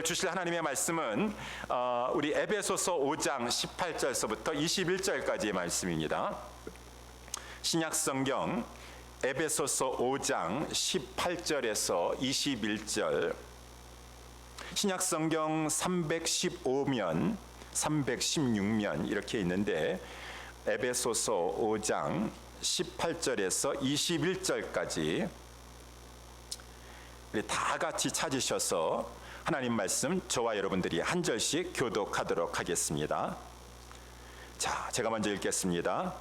오늘 주실 하나님의 말씀은 우리 에베소서 5장 18절서부터 21절까지의 말씀입니다. 신약성경 에베소서 5장 18절에서 21절, 신약성경 315면, 316면 이렇게 있는데 에베소서 5장 18절에서 21절까지 우리 다 같이 찾으셔서 하나님 말씀 저와 여러분들이 한 절씩 교독하도록 하겠습니다. 자, 제가 먼저 읽겠습니다.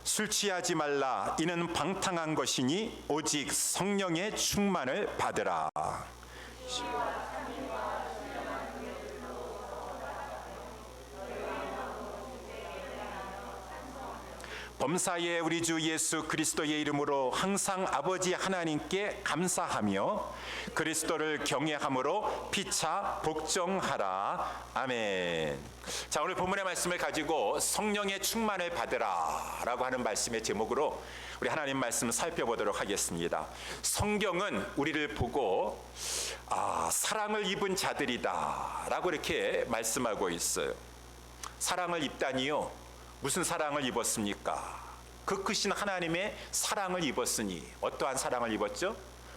술 취하지 말라. 이는 방탕한 것이니 오직 성령의 충만을 받으라. 범사에 우리 주 예수 그리스도의 이름으로 항상 아버지 하나님께 감사하며 그리스도를 경외함으로 피차 복종하라. 아멘. 자, 오늘 본문의 말씀을 가지고 성령의 충만을 받으라 라고 하는 말씀의 제목으로 우리 하나님 말씀을 살펴보도록 하겠습니다. 성경은 우리를 보고 사랑을 입은 자들이다 라고 이렇게 말씀하고 있어요. 사랑을 입다니요, 무슨 사랑을 입었습니까? 그 크신 하나님의 사랑을 입었으니 어떠한 사랑을 입었죠?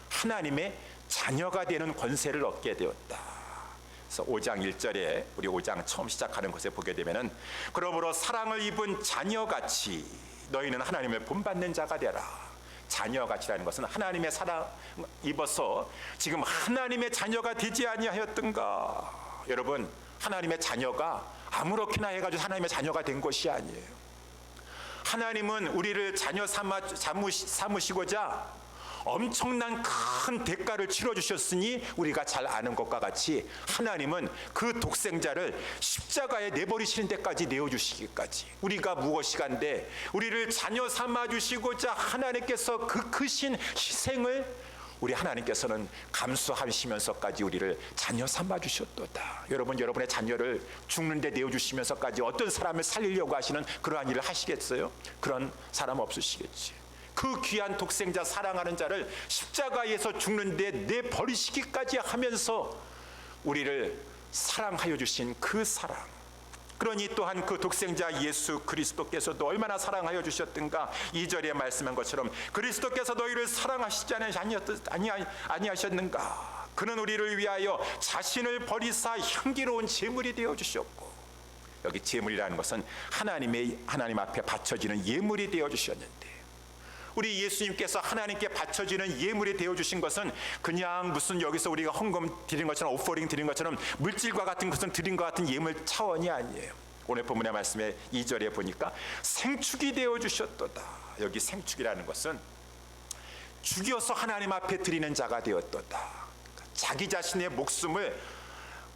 하나님의 자녀가 되는 권세를 얻게 되었다. 그래서 5장 1절에 우리 5장 처음 시작하는 것에 보게 되면은 그러므로 사랑을 입은 자녀같이 너희는 하나님을 본받는 자가 되라. 자녀같이라는 것은 하나님의 사랑 입어서 지금 하나님의 자녀가 되지 아니하였던가. 여러분, 하나님의 자녀가 아무렇게나 해가지고 하나님의 자녀가 된 것이 아니에요. 하나님은 우리를 자녀 삼으시고자 엄청난 큰 대가를 치러주셨으니 우리가 잘 아는 것과 같이 하나님은 그 독생자를 십자가에 내버리시는 데까지 내어주시기까지 우리가 무엇이간데 우리를 자녀 삼아주시고자 하나님께서 그 크신 희생을 우리 하나님께서는 감수하시면서까지 우리를 자녀 삼아주셨도다. 여러분, 여러분의 자녀를 죽는데 내어주시면서까지 어떤 사람을 살리려고 하시는 그러한 일을 하시겠어요? 그런 사람 없으시겠지. 그 귀한 독생자 사랑하는 자를 십자가에서 죽는데 내버리시기까지 하면서 우리를 사랑하여 주신 그 사랑, 그러니 또한 그 독생자 예수 그리스도께서도 얼마나 사랑하여 주셨던가. 2절에 말씀한 것처럼 그리스도께서 너희를 사랑하시지 아니하셨는가. 그는 우리를 위하여 자신을 버리사 향기로운 제물이 되어 주셨고, 여기 제물이라는 것은 하나님 앞에 바쳐지는 예물이 되어 주셨는데, 우리 예수님께서 하나님께 바쳐지는 예물이 되어주신 것은 그냥 무슨 여기서 우리가 헌금 드린 것처럼 오퍼링 드린 것처럼 물질과 같은 것을 드린 것 같은 예물 차원이 아니에요. 오늘 본문의 말씀에 2절에 보니까 생축이 되어주셨도다. 여기 생축이라는 것은 죽여서 하나님 앞에 드리는 자가 되었도다. 자기 자신의 목숨을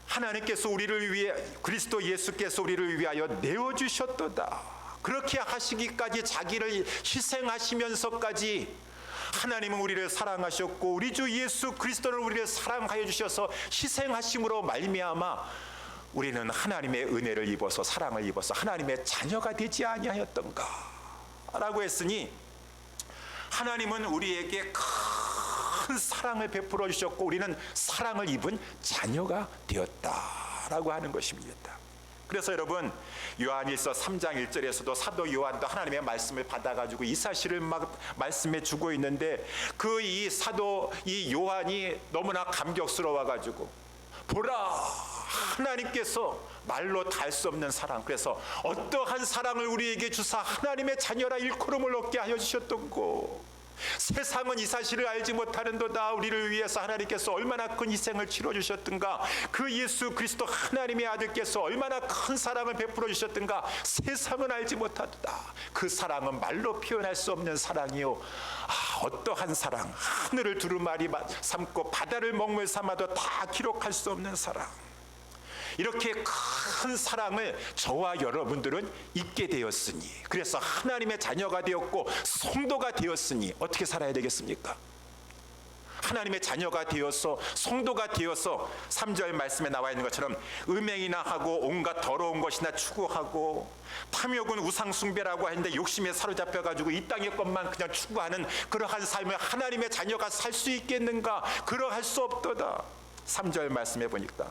하나님께서 우리를 위해, 그리스도 예수께서 우리를 위하여 내어주셨도다. 그렇게 하시기까지 자기를 희생하시면서까지 하나님은 우리를 사랑하셨고 우리 주 예수 그리스도를 우리를 사랑하여 주셔서 희생하심으로 말미암아 우리는 하나님의 은혜를 입어서, 사랑을 입어서 하나님의 자녀가 되지 아니하였던가 라고 했으니, 하나님은 우리에게 큰 사랑을 베풀어 주셨고 우리는 사랑을 입은 자녀가 되었다라고 하는 것입니다. 그래서 여러분, 요한일서 3장 1절에서도 사도 요한도 하나님의 말씀을 받아가지고 이 사실을 막 말씀해 주고 있는데, 그 이 요한이 너무나 감격스러워가지고 보라, 하나님께서 말로 다 할 수 없는 사랑, 그래서 어떠한 사랑을 우리에게 주사 하나님의 자녀라 일컬음을 얻게 하여 주셨던고. 세상은 이 사실을 알지 못하는도다. 우리를 위해서 하나님께서 얼마나 큰 희생을 치러주셨던가. 그 예수 그리스도 하나님의 아들께서 얼마나 큰 사랑을 베풀어 주셨던가. 세상은 알지 못하도다. 그 사랑은 말로 표현할 수 없는 사랑이요, 어떠한 사랑, 하늘을 두루마리 삼고 바다를 먹물 삼아도 다 기록할 수 없는 사랑. 이렇게 큰 사랑을 저와 여러분들은 잊게 되었으니, 그래서 하나님의 자녀가 되었고 성도가 되었으니 어떻게 살아야 되겠습니까? 하나님의 자녀가 되어서 성도가 되어서 3절 말씀에 나와 있는 것처럼 음행이나 하고 온갖 더러운 것이나 추구하고, 탐욕은 우상 숭배라고 하는데 욕심에 사로잡혀가지고 이 땅의 것만 그냥 추구하는 그러한 삶을 하나님의 자녀가 살 수 있겠는가? 그러할 수 없도다. 3절 말씀해 보니까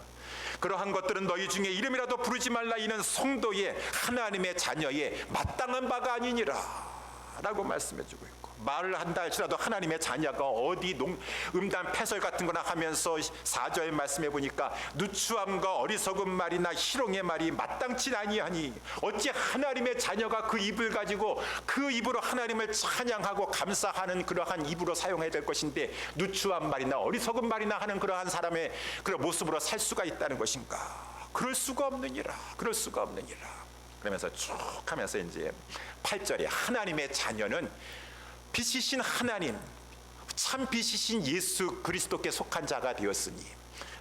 그러한 것들은 너희 중에 이름이라도 부르지 말라. 이는 성도의 하나님의 자녀의 마땅한 바가 아니니라 라고 말씀해 주고 있고, 말을 한다 할지라도 하나님의 자녀가 어디 음담 패설 같은 거나 하면서 4절 말씀해 보니까 누추함과 어리석은 말이나 희롱의 말이 마땅치 아니하니 어찌 하나님의 자녀가 그 입을 가지고 그 입으로 하나님을 찬양하고 감사하는 그러한 입으로 사용해야 될 것인데 누추한 말이나 어리석은 말이나 하는 그러한 사람의 그런 모습으로 살 수가 있다는 것인가? 그럴 수가 없느니라. 그럴 수가 없느니라. 그러면서 쭉 하면서 이제 8절에 하나님의 자녀는 빛이신 하나님, 참 빛이신 예수 그리스도께 속한 자가 되었으니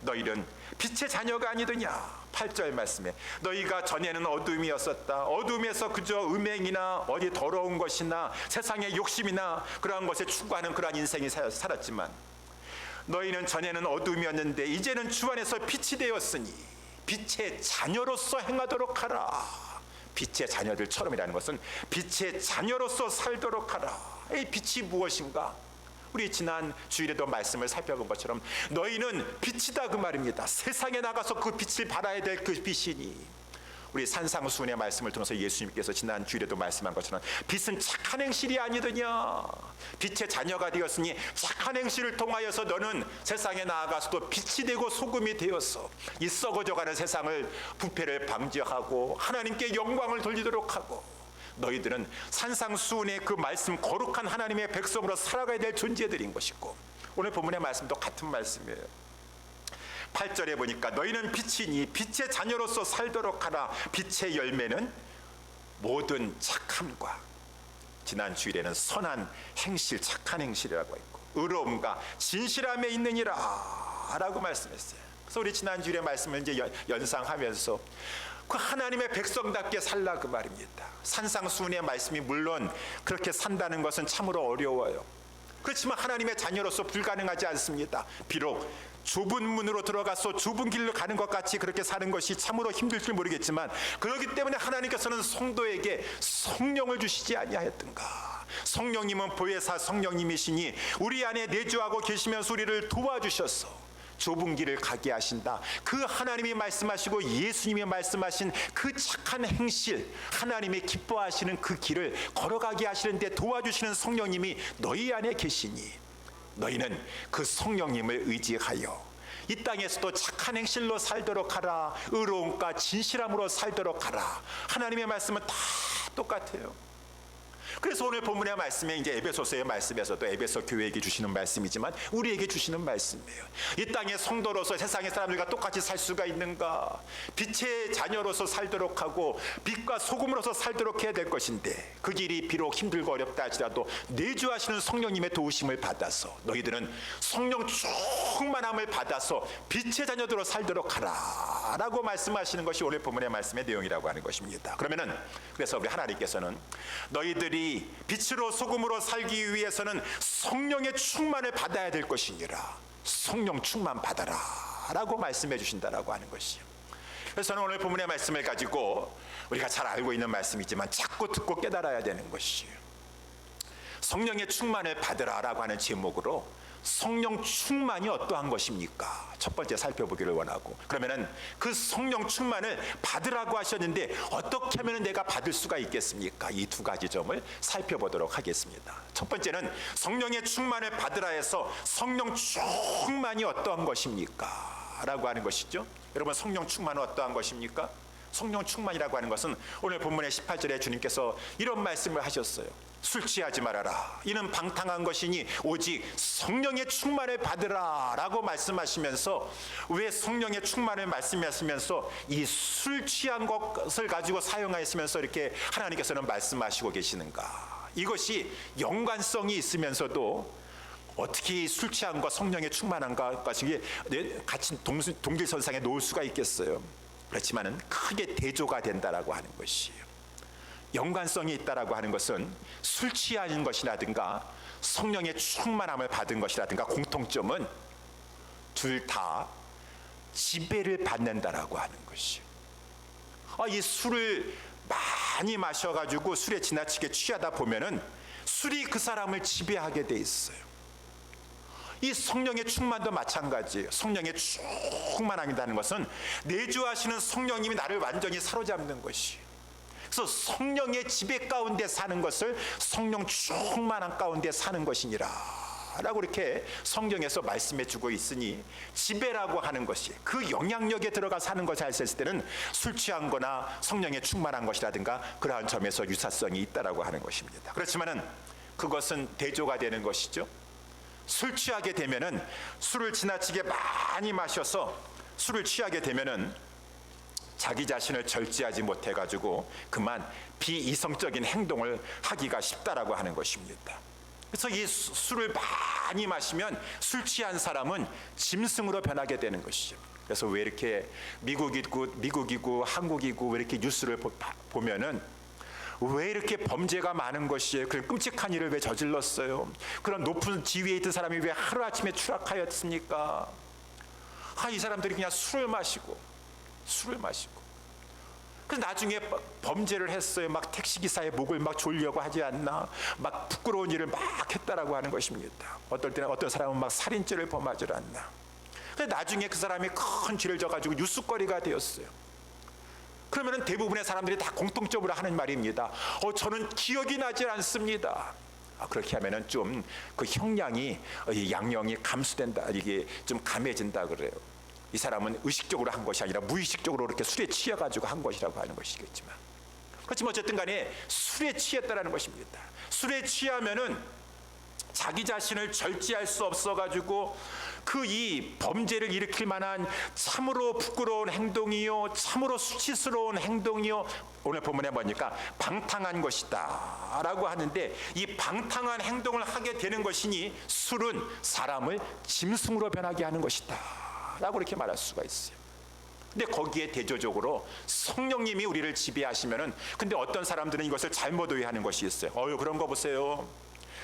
너희는 빛의 자녀가 아니더냐. 8절 말씀에 너희가 전에는 어둠이었었다. 어둠에서 그저 음행이나 어디 더러운 것이나 세상의 욕심이나 그러한 것에 추구하는 그러한 인생이 살았지만 너희는 전에는 어둠이었는데 이제는 주 안에서 빛이 되었으니 빛의 자녀로서 행하도록 하라. 빛의 자녀들처럼이라는 것은 빛의 자녀로서 살도록 하라. 이 빛이 무엇인가? 우리 지난 주일에도 말씀을 살펴본 것처럼 너희는 빛이다 그 말입니다. 세상에 나가서 그 빛을 발하야 될 그 빛이니, 우리 산상수훈의 말씀을 통해서 예수님께서 지난 주일에도 말씀한 것처럼 빛은 착한 행실이 아니더냐. 빛의 자녀가 되었으니 착한 행실을 통하여서 너는 세상에 나아가서도 빛이 되고 소금이 되어서 이 썩어져가는 세상을 부패를 방지하고 하나님께 영광을 돌리도록 하고, 너희들은 산상수훈의 그 말씀 거룩한 하나님의 백성으로 살아가야 될 존재들인 것이고, 오늘 본문의 말씀도 같은 말씀이에요. 8절에 보니까 너희는 빛이니 빛의 자녀로서 살도록 하라. 빛의 열매는 모든 착함과, 지난 주일에는 선한 행실, 착한 행실이라고 했고 의로움과 진실함에 있느니라 라고 말씀했어요. 그래서 우리 지난 주일의 말씀을 이제 연상하면서 그 하나님의 백성답게 살라 그 말입니다. 산상수훈의 말씀이 물론 그렇게 산다는 것은 참으로 어려워요. 그렇지만 하나님의 자녀로서 불가능하지 않습니다. 비록 좁은 문으로 들어가서 좁은 길로 가는 것 같이 그렇게 사는 것이 참으로 힘들지 모르겠지만, 그렇기 때문에 하나님께서는 성도에게 성령을 주시지 아니하였던가. 성령님은 보혜사 성령님이시니 우리 안에 내주하고 계시면서 우리를 도와주셔서 좁은 길을 가게 하신다. 그 하나님이 말씀하시고 예수님이 말씀하신 그 착한 행실, 하나님이 기뻐하시는 그 길을 걸어가게 하시는데 도와주시는 성령님이 너희 안에 계시니 너희는 그 성령님을 의지하여 이 땅에서도 착한 행실로 살도록 하라. 의로움과 진실함으로 살도록 하라. 하나님의 말씀은 다 똑같아요. 그래서 오늘 본문의 말씀에 이제 에베소서의 말씀에서도 에베소 교회에게 주시는 말씀이지만 우리에게 주시는 말씀이에요. 이 땅의 성도로서 세상의 사람들과 똑같이 살 수가 있는가? 빛의 자녀로서 살도록 하고 빛과 소금으로서 살도록 해야 될 것인데, 그 길이 비록 힘들고 어렵다 할지라도 내주하시는 성령님의 도우심을 받아서 너희들은 성령 충만함을 받아서 빛의 자녀들로 살도록 하라 라고 말씀하시는 것이 오늘 본문의 말씀의 내용이라고 하는 것입니다. 그래서 우리 하나님께서는 너희들이 빛으로 소금으로 살기 위해서는 성령의 충만을 받아야 될 것이니라. 성령 충만 받아라 라고 말씀해 주신다라고 하는 것이요. 그래서 저는 오늘 본문의 말씀을 가지고 우리가 잘 알고 있는 말씀이지만 자꾸 듣고 깨달아야 되는 것이요. 성령의 충만을 받으라 라고 하는 제목으로 성령 충만이 어떠한 것입니까? 첫 번째 살펴보기를 원하고, 그러면은 그 성령 충만을 받으라고 하셨는데 어떻게 하면 내가 받을 수가 있겠습니까? 이 두 가지 점을 살펴보도록 하겠습니다. 첫 번째는 성령의 충만을 받으라 해서 성령 충만이 어떠한 것입니까? 라고 하는 것이죠. 여러분, 성령 충만은 어떠한 것입니까? 성령 충만이라고 하는 것은 오늘 본문의 18절에 주님께서 이런 말씀을 하셨어요. 술 취하지 말아라. 이는 방탕한 것이니 오직 성령의 충만을 받으라 라고 말씀하시면서, 왜 성령의 충만을 말씀하시면서 이 술 취한 것을 가지고 사용하시면서 이렇게 하나님께서는 말씀하시고 계시는가? 이것이 연관성이 있으면서도 어떻게 술 취한과 성령의 충만한가 같이 동질선상에 놓을 수가 있겠어요? 그렇지만은 크게 대조가 된다라고 하는 것이에요. 연관성이 있다라고 하는 것은 술 취하는 것이라든가 성령의 충만함을 받은 것이라든가 공통점은 둘 다 지배를 받는다라고 하는 것이에요. 이 술을 많이 마셔가지고 술에 지나치게 취하다 보면은 술이 그 사람을 지배하게 돼 있어요. 이 성령의 충만도 마찬가지예요. 성령의 충만함이라는 것은 내주하시는 성령님이 나를 완전히 사로잡는 것이에요. 그래서 성령의 지배 가운데 사는 것을 성령 충만함 가운데 사는 것이니라 라고 이렇게 성경에서 말씀해 주고 있으니, 지배라고 하는 것이 그 영향력에 들어가 사는 것을 했을 때는 술 취한 거나 성령에 충만한 것이라든가 그러한 점에서 유사성이 있다라고 하는 것입니다. 그렇지만은 그것은 대조가 되는 것이죠. 술 취하게 되면은, 술을 지나치게 많이 마셔서 술을 취하게 되면은 자기 자신을 절제하지 못해 가지고 그만 비이성적인 행동을 하기가 쉽다라고 하는 것입니다. 그래서 이 술을 많이 마시면 술 취한 사람은 짐승으로 변하게 되는 것이죠. 그래서 왜 이렇게 미국이고 한국이고 왜 이렇게 뉴스를 보면은 왜 이렇게 범죄가 많은 것이에요? 그런 끔찍한 일을 왜 저질렀어요? 그런 높은 지위에 있던 사람이 왜 하루아침에 추락하였습니까? 이 사람들이 그냥 술을 마시고 그래서 나중에 범죄를 했어요. 막 택시기사의 목을 막 졸려고 하지 않나, 막 부끄러운 일을 막 했다라고 하는 것입니다. 어떨 때는 어떤 사람은 막 살인죄를 범하지 않나. 그래서 나중에 그 사람이 큰 죄를 져가지고 뉴스거리가 되었어요. 그러면 대부분의 사람들이 다 공통적으로 하는 말입니다. 저는 기억이 나질 않습니다. 그렇게 하면은 좀 그 형량이, 양형이 감수된다, 이게 좀 감해진다 그래요. 이 사람은 의식적으로 한 것이 아니라 무의식적으로 이렇게 술에 취해가지고 한 것이라고 하는 것이겠지만, 그렇지만 어쨌든 간에 술에 취했다라는 것입니다. 술에 취하면은 자기 자신을 절제할 수 없어가지고 그 이 범죄를 일으킬 만한 참으로 부끄러운 행동이요, 참으로 수치스러운 행동이요, 오늘 본문에 보니까 방탕한 것이다 라고 하는데, 이 방탕한 행동을 하게 되는 것이니 술은 사람을 짐승으로 변하게 하는 것이다 라고 이렇게 말할 수가 있어요. 근데 거기에 대조적으로 성령님이 우리를 지배하시면은, 근데 어떤 사람들은 이것을 잘못 오해하는 것이 있어요. 그런 거 보세요.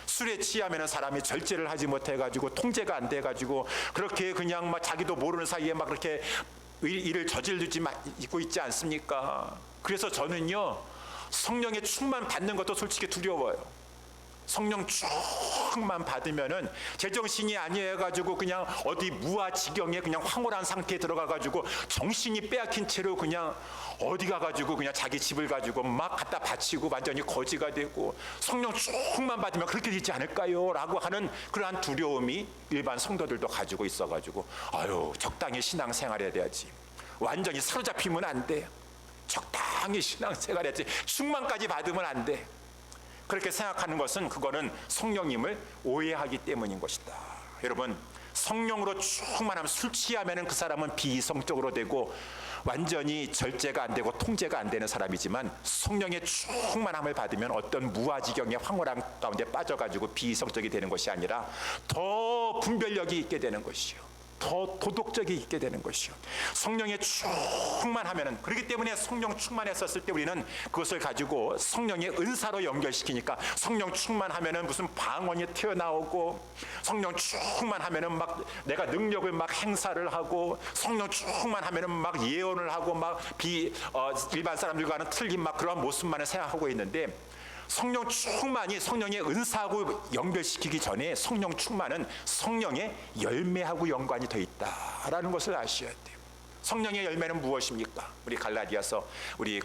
술에 취하면은 사람이 절제를 하지 못해가지고 통제가 안 돼가지고 그렇게 그냥 막 자기도 모르는 사이에 막 그렇게 일을 저지르지 있고 있지 않습니까? 그래서 저는요, 성령의 충만 받는 것도 솔직히 두려워요. 성령 충만 받으면은 제정신이 아니어가지고 그냥 어디 무아지경에 그냥 황홀한 상태에 들어가가지고 정신이 빼앗긴 채로 그냥 어디 가가지고 그냥 자기 집을 가지고 막 갖다 바치고 완전히 거지가 되고, 성령 충만 받으면 그렇게 되지 않을까요? 라고 하는 그러한 두려움이 일반 성도들도 가지고 있어가지고 적당히 신앙생활해야 돼야지, 완전히 사로잡히면 안 돼, 적당히 신앙생활해야지, 충만까지 받으면 안 돼, 그렇게 생각하는 것은 그거는 성령님을 오해하기 때문인 것이다. 여러분, 성령으로 충만하면, 술 취하면 그 사람은 비이성적으로 되고 완전히 절제가 안 되고 통제가 안 되는 사람이지만, 성령의 충만함을 받으면 어떤 무아지경의 황홀함 가운데 빠져가지고 비이성적이 되는 것이 아니라 더 분별력이 있게 되는 것이요, 더 도덕적이 있게 되는 것이요, 성령의 충만하면은, 그렇기 때문에 성령 충만했었을 때 우리는 그것을 가지고 성령의 은사로 연결시키니까, 성령 충만하면은 무슨 방언이 튀어나오고, 성령 충만하면은 막 내가 능력을 막 행사를 하고, 성령 충만하면은 막 예언을 하고 막 일반 사람들과는 틀린 막 그런 모습만을 생각하고 있는데, 성령 충만이 성령의 은사하고 연결시키기 전에 성령 충만은 성령의 열매하고 연관이 더 있다라는 것을 아셔야 돼요. 성령의 열매는 무엇입니까? 우리 갈라디아서 우리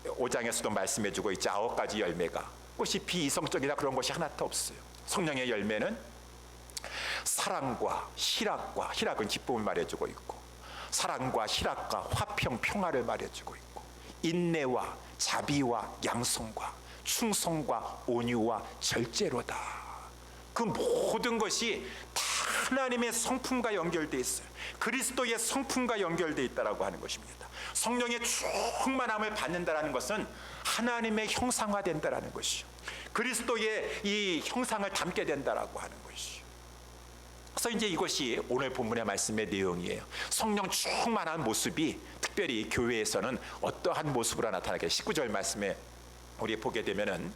5장에서도 말씀해주고 있지, 9가지 열매가, 그것이 비이성적이나 그런 것이 하나도 없어요. 성령의 열매는 사랑과 희락과, 희락은 기쁨을 말해주고 있고, 사랑과 희락과 화평, 평화를 말해주고 있고, 인내와 자비와 양성과 충성과 온유와 절제로다. 그 모든 것이 다 하나님의 성품과 연결되어 있어요. 그리스도의 성품과 연결되어 있다라고 하는 것입니다. 성령의 충만함을 받는다라는 것은 하나님의 형상화된다라는 것이요, 그리스도의 이 형상을 담게 된다라고 하는 것이요. 그래서 이제 이것이 오늘 본문의 말씀의 내용이에요. 성령 충만한 모습이 특별히 교회에서는 어떠한 모습으로 나타나게, 19절 말씀에 우리 보게 되면은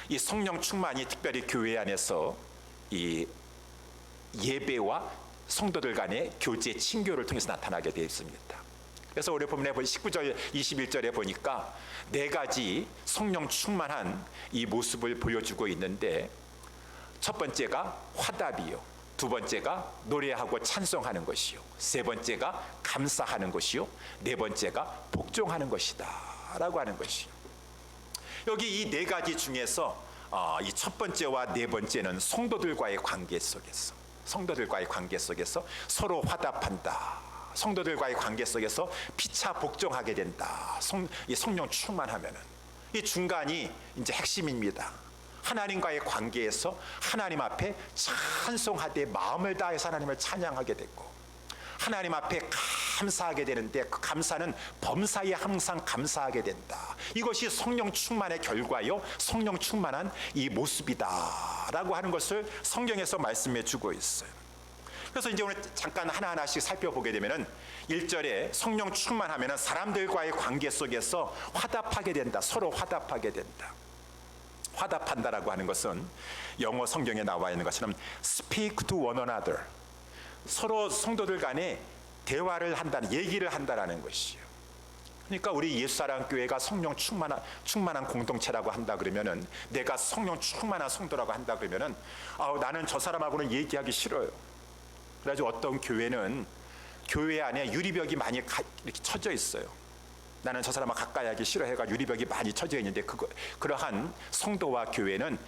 이 성령 충만이 특별히 교회 안에서 이 예배와 성도들 간의 교제 친교를 통해서 나타나게 되어 있습니다. 그래서 우리 본문에 19절 21절에 보니까 4가지 성령 충만한 이 모습을 보여주고 있는데, 첫 번째가 화답이요, 두 번째가 노래하고 찬송하는 것이요, 세 번째가 감사하는 것이요, 네 번째가 복종하는 것이다 라고 하는 것이요. 여기 이 네 가지 중에서 이 첫 번째와 네 번째는 성도들과의 관계 속에서 서로 화답한다, 성도들과의 관계 속에서 피차 복종하게 된다. 이 성령 충만하면은 이 중간이 이제 핵심입니다. 하나님과의 관계에서 하나님 앞에 찬송하되 마음을 다해서 하나님을 찬양하게 되고, 하나님 앞에 감사하게 되는데 그 감사는 범사에 항상 감사하게 된다. 이것이 성령 충만의 결과요, 성령 충만한 이 모습이다라고 하는 것을 성경에서 말씀해 주고 있어요. 그래서 이제 오늘 잠깐 하나하나씩 살펴보게 되면은 1절에 성령 충만하면은 사람들과의 관계 속에서 화답하게 된다. 서로 화답하게 된다. 화답한다라고 하는 것은 영어 성경에 나와 있는 것처럼 speak to one another, 서로 성도들 간에 대화를 한다는, 얘기를 한다라는 것이에요. 그러니까 우리 예수사랑교회가 성령 충만한 공동체라고 한다 그러면은, 내가 성령 충만한 성도라고 한다 그러면은 나는 저 사람하고는 얘기하기 싫어요. 그래가지고 어떤 교회는 교회 안에 유리벽이 많이 이렇게 쳐져 있어요. 나는 저 사람하고 가까이 하기 싫어해가 유리벽이 많이 쳐져 있는데, 그러한 성도와 교회는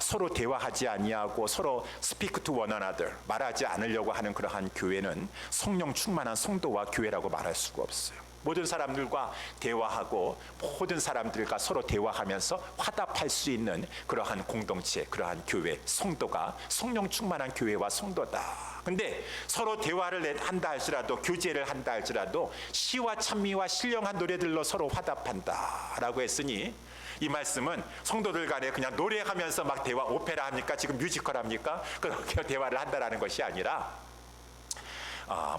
서로 대화하지 아니하고 서로 speak to one another, 말하지 않으려고 하는 그러한 교회는 성령 충만한 성도와 교회라고 말할 수가 없어요. 모든 사람들과 대화하고 모든 사람들과 서로 대화하면서 화답할 수 있는 그러한 공동체, 그러한 교회, 성도가 성령 충만한 교회와 성도다. 근데 서로 대화를 한다 할지라도, 교제를 한다 할지라도 시와 찬미와 신령한 노래들로 서로 화답한다 라고 했으니, 이 말씀은 성도들 간에 그냥 노래하면서 막 대화, 오페라 합니까? 지금 뮤지컬 합니까? 그렇게 대화를 한다라는 것이 아니라,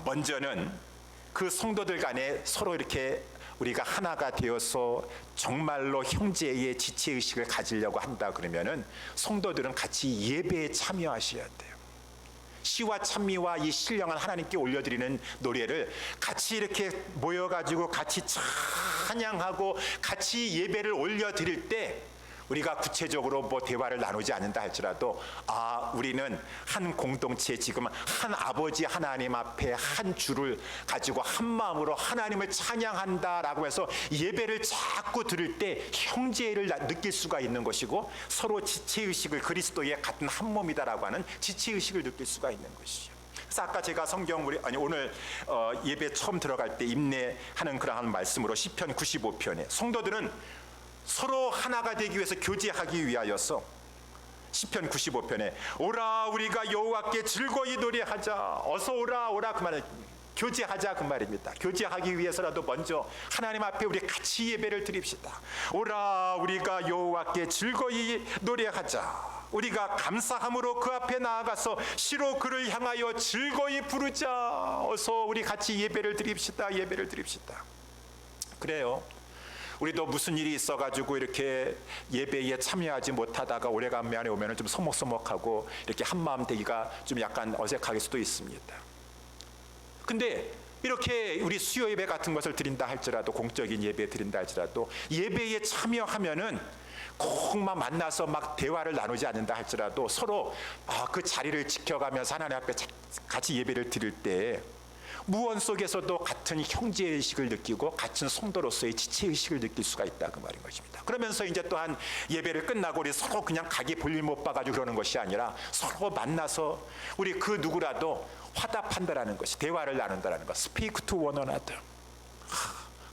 먼저는 그 성도들 간에 서로 이렇게 우리가 하나가 되어서 정말로 형제의 지체의식을 가지려고 한다 그러면은 성도들은 같이 예배에 참여하셔야 돼요. 시와 찬미와 이 신령한 하나님께 올려드리는 노래를 같이 이렇게 모여가지고 같이 찬양하고 같이 예배를 올려드릴 때, 우리가 구체적으로 뭐 대화를 나누지 않는다 할지라도 우리는 한 공동체, 지금 한 아버지 하나님 앞에 한 주를 가지고 한 마음으로 하나님을 찬양한다라고 해서 예배를 자꾸 들을 때 형제를 느낄 수가 있는 것이고, 서로 지체의식을, 그리스도의 같은 한 몸이다라고 하는 지체의식을 느낄 수가 있는 것이죠. 그래서 아까 제가 오늘 예배 처음 들어갈 때 인내하는 그러한 말씀으로 시편 95편에 성도들은 서로 하나가 되기 위해서, 교제하기 위하여서 시편 95편에 오라 우리가 여호와께 즐거이 노래하자, 어서 오라 그 말은 교제하자 그 말입니다. 교제하기 위해서라도 먼저 하나님 앞에 우리 같이 예배를 드립시다. 오라 우리가 여호와께 즐거이 노래하자, 우리가 감사함으로 그 앞에 나아가서 시로 그를 향하여 즐거이 부르자. 어서 우리 같이 예배를 드립시다. 그래요. 우리도 무슨 일이 있어가지고 이렇게 예배에 참여하지 못하다가 오래간만에 오면 좀 서먹서먹하고 이렇게 한마음 되기가 좀 약간 어색할 수도 있습니다. 근데 이렇게 우리 수요 예배 같은 것을 드린다 할지라도, 공적인 예배 드린다 할지라도, 예배에 참여하면은 꼭만 만나서 막 대화를 나누지 않는다 할지라도 서로 그 자리를 지켜가면서 하나님 앞에 같이 예배를 드릴 때 무언 속에서도 같은 형제의식을 느끼고 같은 성도로서의 지체의식을 느낄 수가 있다 그 말인 것입니다. 그러면서 이제 또한 예배를 끝나고 우리 서로 그냥 가게 볼일 못 봐가지고 그러는 것이 아니라 서로 만나서 우리 그 누구라도 화답한다라는 것이, 대화를 나눈다라는 것, speak to one another.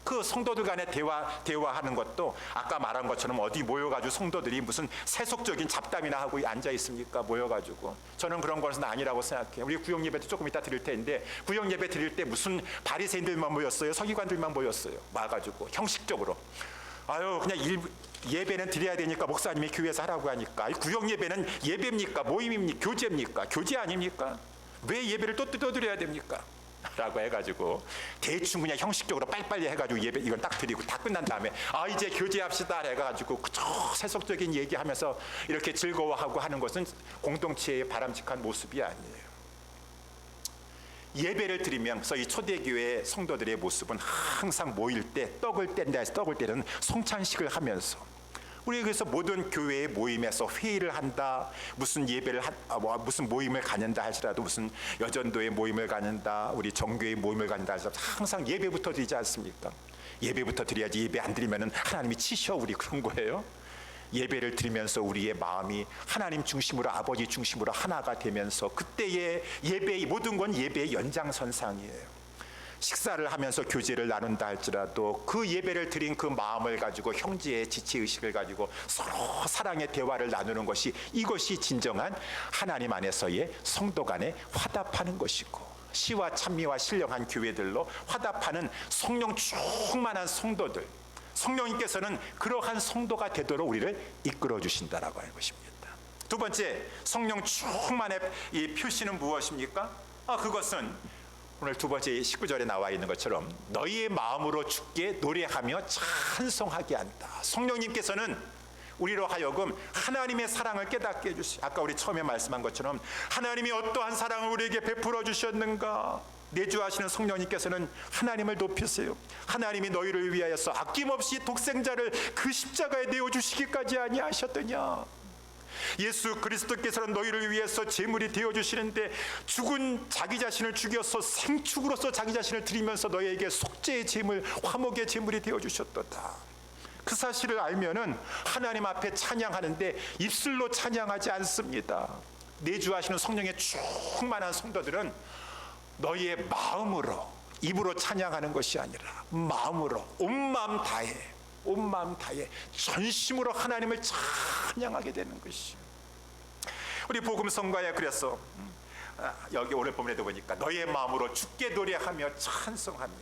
그 성도들 간에 대화하는 것도 아까 말한 것처럼 어디 모여가지고 성도들이 무슨 세속적인 잡담이나 하고 앉아 있습니까? 모여가지고. 저는 그런 것은 아니라고 생각해요. 우리 구역 예배도 조금 이따 드릴 텐데, 구역 예배 드릴 때 무슨 바리새인들만 모였어요? 서기관들만 모였어요. 와가지고 형식적으로. 그냥 예배는 드려야 되니까 목사님이 교회에서 하라고 하니까. 구역 예배는 예배입니까? 모임입니까? 교제입니까? 교제 아닙니까? 왜 예배를 또 드려야 됩니까? 라고 해가지고 대충 그냥 형식적으로 빨리빨리 해가지고 예배 이건 딱 드리고 다 끝난 다음에 이제 교제합시다 해가지고 그저 세속적인 얘기하면서 이렇게 즐거워하고 하는 것은 공동체의 바람직한 모습이 아니에요. 예배를 드리면서 이 초대교회 성도들의 모습은 항상 모일 때 떡을 때는 성찬식을 하면서 우리 그래서 모든 교회의 모임에서 회의를 한다, 무슨 예배를 무슨 모임을 갖는다 할지라도, 무슨 여전도의 모임을 갖는다, 우리 정교의 모임을 갖는다 할지라도 항상 예배부터 드리지 않습니까? 예배부터 드려야지. 예배 안 드리면은 하나님이 치셔, 우리 그런 거예요. 예배를 드리면서 우리의 마음이 하나님 중심으로, 아버지 중심으로 하나가 되면서, 그때의 예배의 모든 건 예배의 연장선상이에요. 식사를 하면서 교제를 나눈다 할지라도 그 예배를 드린 그 마음을 가지고 형제의 지체의식을 가지고 서로 사랑의 대화를 나누는 것이, 이것이 진정한 하나님 안에서의 성도 간에 화답하는 것이고, 시와 찬미와 신령한 교회들로 화답하는 성령 충만한 성도들, 성령님께서는 그러한 성도가 되도록 우리를 이끌어 주신다라고 하는 것입니다. 두 번째, 성령 충만의 이 표시는 무엇입니까? 그것은 오늘 두 번째 19절에 나와 있는 것처럼 너희의 마음으로 주께 노래하며 찬송하게 한다. 성령님께서는 우리로 하여금 하나님의 사랑을 깨닫게 해주시. 아까 우리 처음에 말씀한 것처럼 하나님이 어떠한 사랑을 우리에게 베풀어 주셨는가. 내주하시는 성령님께서는 하나님을 높이세요. 하나님이 너희를 위하여서 아낌없이 독생자를 그 십자가에 내어주시기까지 아니하셨더냐. 예수 그리스도께서는 너희를 위해서 제물이 되어주시는데 죽은 자기 자신을 죽여서 생축으로서 자기 자신을 드리면서 너희에게 속죄의 제물, 화목의 제물이 되어주셨도다. 그 사실을 알면은 하나님 앞에 찬양하는데 입술로 찬양하지 않습니다. 내주하시는 성령의 충만한 성도들은 너희의 마음으로, 입으로 찬양하는 것이 아니라 마음으로, 온 마음 다해 전심으로 하나님을 찬양하게 되는 것이요. 우리 복음성가에 그래서 여기 오늘 본문에도 보니까 너희의 마음으로 주께 노래하며 찬송하며,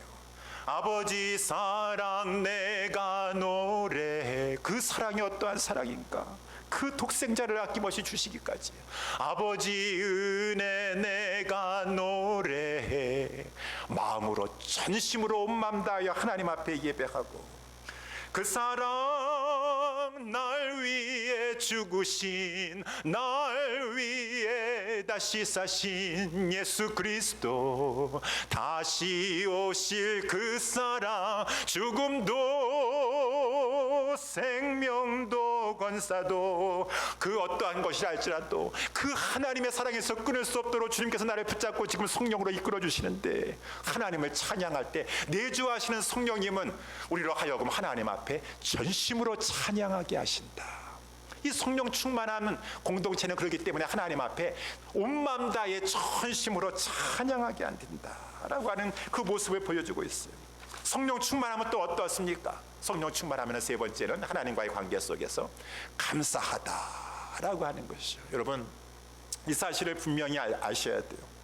아버지 사랑 내가 노래해. 그 사랑이 어떠한 사랑인가? 그 독생자를 아낌없이 주시기까지. 아버지 은혜 내가 노래해. 마음으로 전심으로 온 마음 다하여 하나님 앞에 예배하고, 그 사랑 날 위해 죽으신, 날 위해 다시 사신 예수 그리스도, 다시 오실 그 사랑, 죽음도 생명도 권사도 그 어떠한 것이라 할지라도 그 하나님의 사랑에서 끊을 수 없도록 주님께서 나를 붙잡고 지금 성령으로 이끌어 주시는데, 하나님을 찬양할 때 내주하시는 성령님은 우리로 하여금 하나님 앞에 전심으로 찬양하게 하신다. 이 성령 충만한 공동체는 그렇기 때문에 하나님 앞에 온 마음 다해 전심으로 찬양하게 한다라고 하는 그 모습을 보여주고 있어요. 성령 충만하면 또 어떻습니까? 성령 충만하면 세 번째는 하나님과의 관계 속에서 감사하다라고 하는 것이죠. 여러분, 이 사실을 분명히 아셔야 돼요.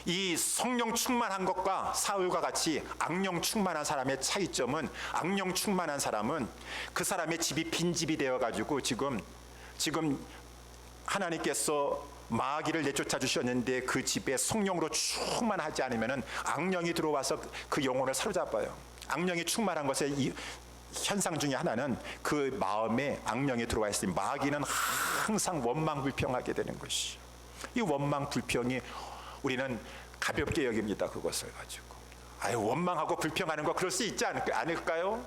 이 성령 충만한 것과 사울과 같이 악령 충만한 사람의 차이점은, 악령 충만한 사람은 그 사람의 집이 빈집이 되어가지고 지금 하나님께서 마귀를 내쫓아 주셨는데 그 집에 성령으로 충만하지 않으면 악령이 들어와서 그 영혼을 사로잡아요. 악령이 충만한 것의 이 현상 중에 하나는 그 마음에 악령이 들어와 있으니 마귀는 항상 원망불평하게 되는 것이. 이 원망불평이 우리는 가볍게 여깁니다. 그것을 가지고 원망하고 불평하는 거 그럴 수 있지 않을까요?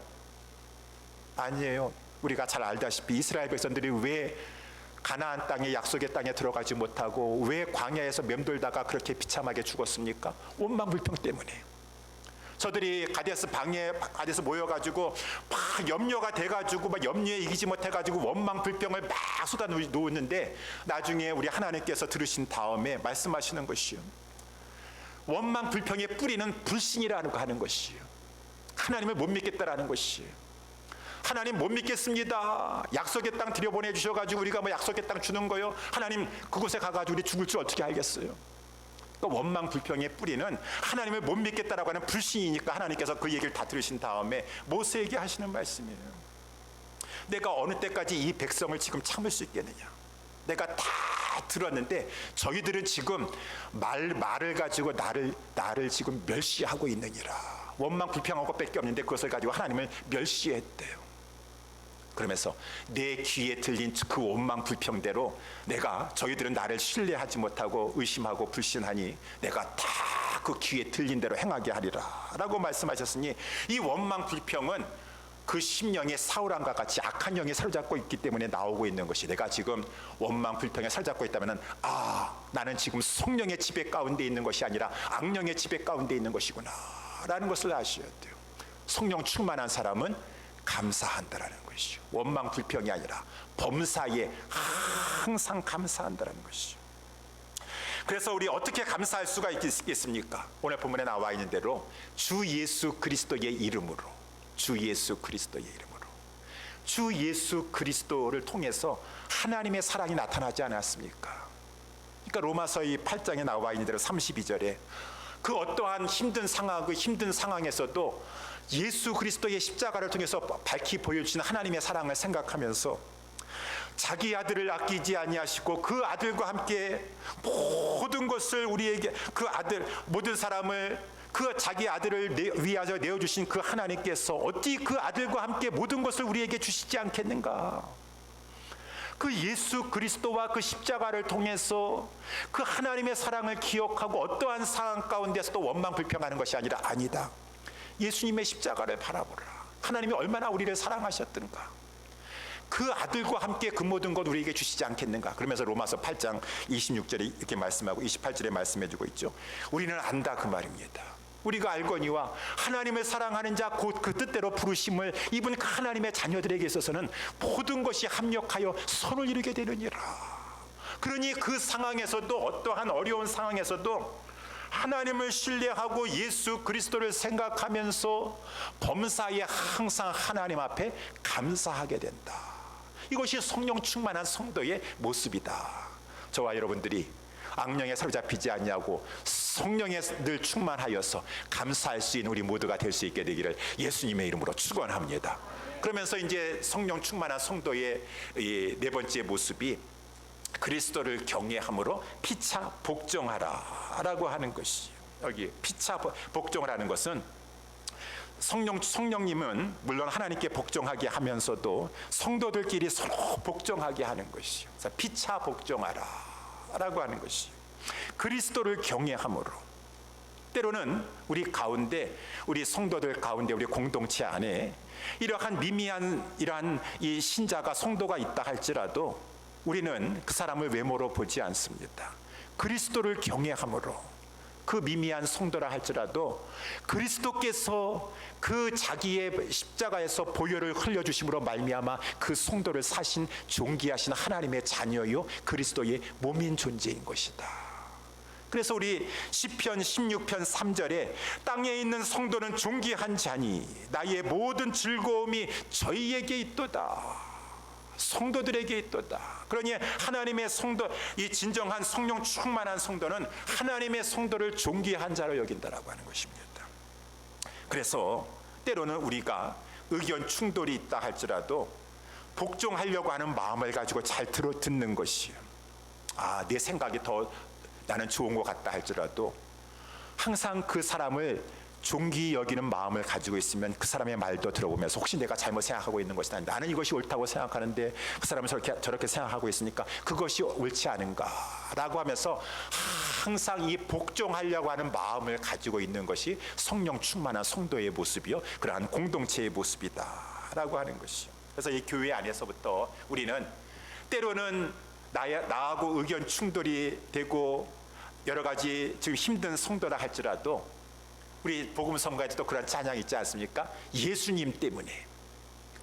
아니에요. 우리가 잘 알다시피 이스라엘 백성들이 왜 가나안 땅에, 약속의 땅에 들어가지 못하고 왜 광야에서 맴돌다가 그렇게 비참하게 죽었습니까? 원망불평 때문에. 저들이 가데스 모여가지고 막 염려가 돼가지고 막 염려에 이기지 못해가지고 원망불평을 막 쏟아 놓았는데, 나중에 우리 하나님께서 들으신 다음에 말씀하시는 것이요, 원망불평의 뿌리는 불신이라는 거 하는 것이요, 하나님을 못 믿겠다라는 것이요. 하나님 못 믿겠습니다. 약속의 땅 들여보내 주셔가지고 우리가 뭐 약속의 땅 주는 거요? 하나님 그곳에 가가지고 우리 죽을 줄 어떻게 알겠어요? 그러니까 원망불평의 뿌리는 하나님을 못 믿겠다라고 하는 불신이니까 하나님께서 그 얘기를 다 들으신 다음에 모세에게 하시는 말씀이에요. 내가 어느 때까지 이 백성을 지금 참을 수 있겠느냐? 내가 다 들었는데 저희들은 지금 말을 가지고 나를 지금 멸시하고 있느니라. 원망불평한 것밖에 없는데 그것을 가지고 하나님을 멸시했대요. 그러면서 내 귀에 들린 그 원망불평대로 내가, 저희들은 나를 신뢰하지 못하고 의심하고 불신하니 내가 다 그 귀에 들린 대로 행하게 하리라 라고 말씀하셨으니, 이 원망불평은 그 심령이 사울왕과 같이 악한 영이 사로잡고 있기 때문에 나오고 있는 것이, 내가 지금 원망 불평에 사로잡고 있다면 나는 지금 성령의 지배 가운데 있는 것이 아니라 악령의 지배 가운데 있는 것이구나 라는 것을 아셔야 돼요. 성령 충만한 사람은 감사한다라는 것이죠. 원망 불평이 아니라 범사에 항상 감사한다라는 것이죠. 그래서 우리 어떻게 감사할 수가 있겠습니까? 오늘 본문에 나와 있는 대로 주 예수 그리스도의 이름으로, 주 예수 그리스도의 이름으로, 주 예수 그리스도를 통해서 하나님의 사랑이 나타나지 않았습니까? 그러니까 로마서 이 8장에 나와 있는 대로 32절에 그 어떠한 힘든 상황, 그 힘든 상황에서도 예수 그리스도의 십자가를 통해서 밝히 보여주신 하나님의 사랑을 생각하면서 자기 아들을 아끼지 아니하시고 그 아들과 함께 모든 것을 우리에게, 그 아들 모든 사람을 그 자기 아들을 위하여 내어주신 그 하나님께서 어찌 그 아들과 함께 모든 것을 우리에게 주시지 않겠는가? 그 예수 그리스도와 그 십자가를 통해서 그 하나님의 사랑을 기억하고 어떠한 상황 가운데서도 원망 불평하는 것이 아니다. 예수님의 십자가를 바라보라. 하나님이 얼마나 우리를 사랑하셨던가. 그 아들과 함께 그 모든 것 우리에게 주시지 않겠는가. 그러면서 로마서 8장 26절에 이렇게 말씀하고 28절에 말씀해주고 있죠. 우리는 안다 그 말입니다. 우리가 알거니와 하나님을 사랑하는 자 곧 그 뜻대로 부르심을 입은 그 하나님의 자녀들에게 있어서는 모든 것이 합력하여 선을 이루게 되느니라. 그러니 그 상황에서도, 어떠한 어려운 상황에서도 하나님을 신뢰하고 예수 그리스도를 생각하면서 범사에 항상 하나님 앞에 감사하게 된다. 이것이 성령 충만한 성도의 모습이다. 저와 여러분들이 악령에 사로잡히지 않냐고 성령에 늘 충만하여서 감사할 수 있는 우리 모두가 될 수 있게 되기를 예수님의 이름으로 축원합니다. 그러면서 이제 성령 충만한 성도의 네 번째 모습이 그리스도를 경외함으로 피차 복종하라 라고 하는 것이, 여기 피차 복종을 것은 성령님은 물론 하나님께 복종하게 하면서도 성도들끼리 서로 복종하게 하는 것이요. 피차 복종하라 라고 하는 것이 그리스도를 경외함으로, 때로는 우리 가운데, 우리 성도들 가운데, 우리 공동체 안에 이러한 미미한 이러한 이 신자가, 성도가 있다 할지라도 우리는 그 사람을 외모로 보지 않습니다. 그리스도를 경외함으로, 그 미미한 성도라 할지라도 그리스도께서 그 자기의 십자가에서 보혈을 흘려주심으로 말미암아 그 성도를 사신 존귀하신 하나님의 자녀요 그리스도의 몸인 존재인 것이다. 그래서 우리 시편 16편 3절에 땅에 있는 성도는 존귀한 자니 나의 모든 즐거움이 저희에게 있도다. 성도들에게 있도다. 그러니 하나님의 성도, 이 진정한 성령 충만한 성도는 하나님의 성도를 존귀한 자로 여긴다라고 하는 것입니다. 그래서 때로는 우리가 의견 충돌이 있다 할지라도 복종하려고 하는 마음을 가지고 잘 듣는 것이, 내 생각이 더 나는 좋은 것 같다 할지라도 항상 그 사람을 존귀 여기는 마음을 가지고 있으면 그 사람의 말도 들어보면서 혹시 내가 잘못 생각하고 있는 것이다, 나는 이것이 옳다고 생각하는데 그 사람은 저렇게 생각하고 있으니까 그것이 옳지 않은가 라고 하면서 항상 이 복종하려고 하는 마음을 가지고 있는 것이 성령 충만한 성도의 모습이요, 그러한 공동체의 모습이다 라고 하는 것이요. 그래서 이 교회 안에서부터 우리는 때로는 나하고 의견 충돌이 되고 여러 가지 지금 힘든 성도라 할지라도 우리 복음 성가에도 그런 찬양이 있지 않습니까? 예수님 때문에,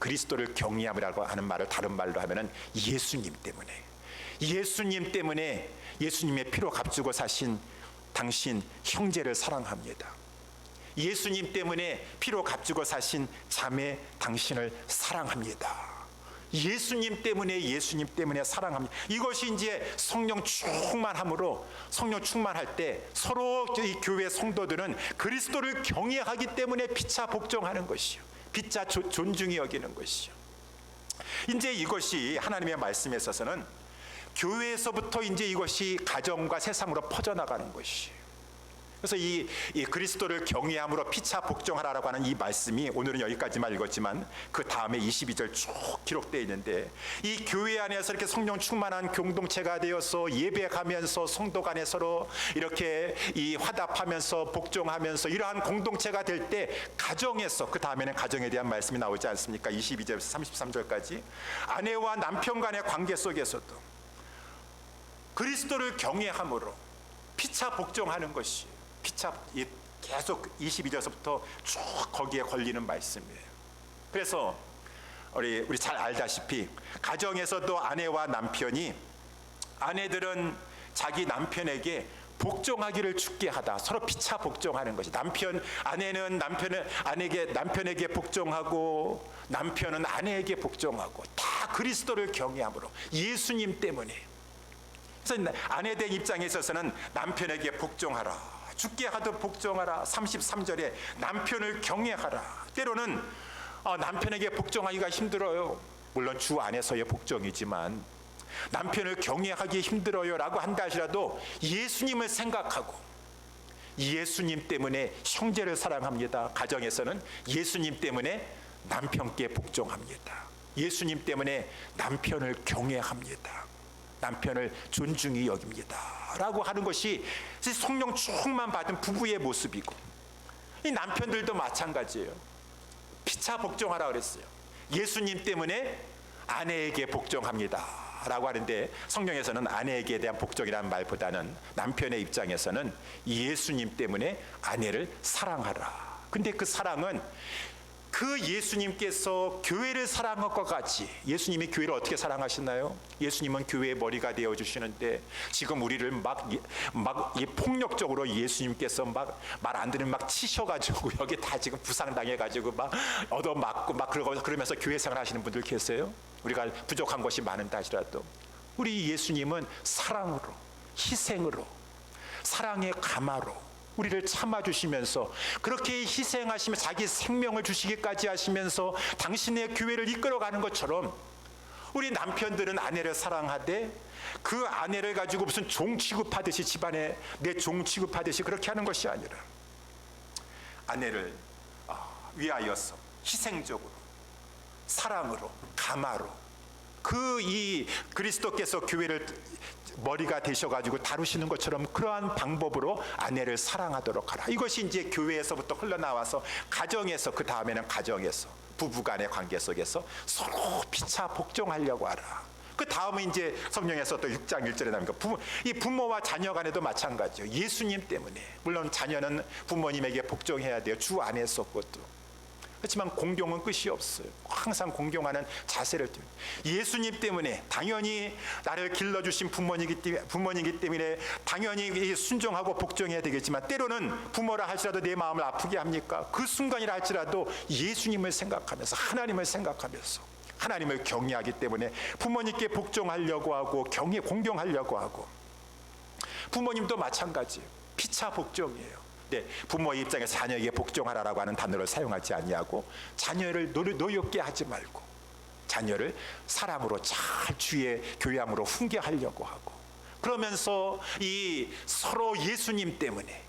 그리스도를 경외함이라고 하는 말을 다른 말로 하면은 예수님 때문에, 예수님 때문에 예수님의 피로 값주고 사신 당신 형제를 사랑합니다. 예수님 때문에 피로 값주고 사신 자매 당신을 사랑합니다. 예수님 때문에 사랑합니다. 이것이 이제 성령 충만함으로, 성령 충만할 때 서로 이 교회 성도들은 그리스도를 경외하기 때문에 피차 복종하는 것이요, 피차 존중히 여기는 것이요. 이제 이것이 하나님의 말씀에 있어서는 교회에서부터 이제 이것이 가정과 세상으로 퍼져나가는 것이요. 그래서 이 그리스도를 경외함으로 피차 복종하라라고 하는 이 말씀이 오늘은 여기까지만 읽었지만 그 다음에 22절 쭉 기록되어 있는데, 이 교회 안에서 이렇게 성령 충만한 공동체가 되어서 예배하면서 성도 간에 서로 이렇게 이 화답하면서 복종하면서 이러한 공동체가 될 때 가정에서, 그 다음에는 가정에 대한 말씀이 나오지 않습니까? 22절에서 33절까지 아내와 남편 간의 관계 속에서도 그리스도를 경외함으로 피차 복종하는 것이, 피차 계속 22절서부터 쭉 거기에 걸리는 말씀이에요. 그래서 우리 잘 알다시피 가정에서도 아내와 남편이, 아내들은 자기 남편에게 복종하기를 죽게 하다, 서로 피차 복종하는 것이, 아내는 남편에게 복종하고 남편은 아내에게 복종하고, 다 그리스도를 경외함으로 예수님 때문에. 그래서 아내 된 입장에 있어서는 남편에게 복종하라, 죽게 하듯 복종하라. 33절에 남편을 경외하라. 때로는 남편에게 복종하기가 힘들어요. 물론 주 안에서의 복종이지만 남편을 경외하기 힘들어요 라고 한다 하시라도 예수님을 생각하고, 예수님 때문에 형제를 사랑합니다. 가정에서는 예수님 때문에 남편께 복종합니다. 예수님 때문에 남편을 경외합니다. 남편을 존중히 여깁니다 라고 하는 것이 성령 충만 받은 부부의 모습이고, 이 남편들도 마찬가지예요. 피차 복종하라 그랬어요. 예수님 때문에 아내에게 복종합니다 라고 하는데, 성경에서는 아내에게 대한 복종이라는 말보다는 남편의 입장에서는 예수님 때문에 아내를 사랑하라. 근데 그 사랑은 그 예수님께서 교회를 사랑한 것 같이, 예수님이 교회를 어떻게 사랑하시나요? 예수님은 교회의 머리가 되어 주시는데 지금 우리를 막 폭력적으로 예수님께서 막 말 안 듣는 막 치셔가지고 여기 다 지금 부상당해가지고 막 얻어맞고 막 그러면서 교회 생활하시는 분들 계세요? 우리가 부족한 것이 많은다 하시라도 우리 예수님은 사랑으로, 희생으로, 사랑의 가마로 우리를 참아주시면서, 그렇게 희생하시며 자기 생명을 주시기까지 하시면서 당신의 교회를 이끌어가는 것처럼, 우리 남편들은 아내를 사랑하되 그 아내를 가지고 무슨 종 취급하듯이, 집안에 내 종 취급하듯이 그렇게 하는 것이 아니라 아내를 위하여서 희생적으로, 사랑으로, 가마로, 이 그리스도께서 교회를 머리가 되셔가지고 다루시는 것처럼 그러한 방법으로 아내를 사랑하도록 하라. 이것이 이제 교회에서부터 흘러나와서 가정에서, 그 다음에는 가정에서 부부간의 관계 속에서 서로 피차 복종하려고 하라. 그 다음은 이제 성경에서 또 6장 1절에 나옵니다. 이 부모와 자녀 간에도 마찬가지예요. 예수님 때문에, 물론 자녀는 부모님에게 복종해야 돼요. 주 안에서 것도. 그렇지만 공경은 끝이 없어요. 항상 공경하는 자세를 띄우는, 예수님 때문에 당연히 나를 길러주신 부모님이기 때문에 당연히 순종하고 복종해야 되겠지만, 때로는 부모라 할지라도 내 마음을 아프게 합니까? 그 순간이라 할지라도 예수님을 생각하면서, 하나님을 생각하면서 하나님을 경외하기 때문에 부모님께 복종하려고 하고 공경하려고 하고, 부모님도 마찬가지예요. 피차 복종이에요. 네, 부모의 입장에서 자녀에게 복종하라라고 하는 단어를 사용하지 아니하고, 자녀를 노엽게 하지 말고 자녀를 사랑으로 잘 주의 교양으로 훈계하려고 하고, 그러면서 이 서로 예수님 때문에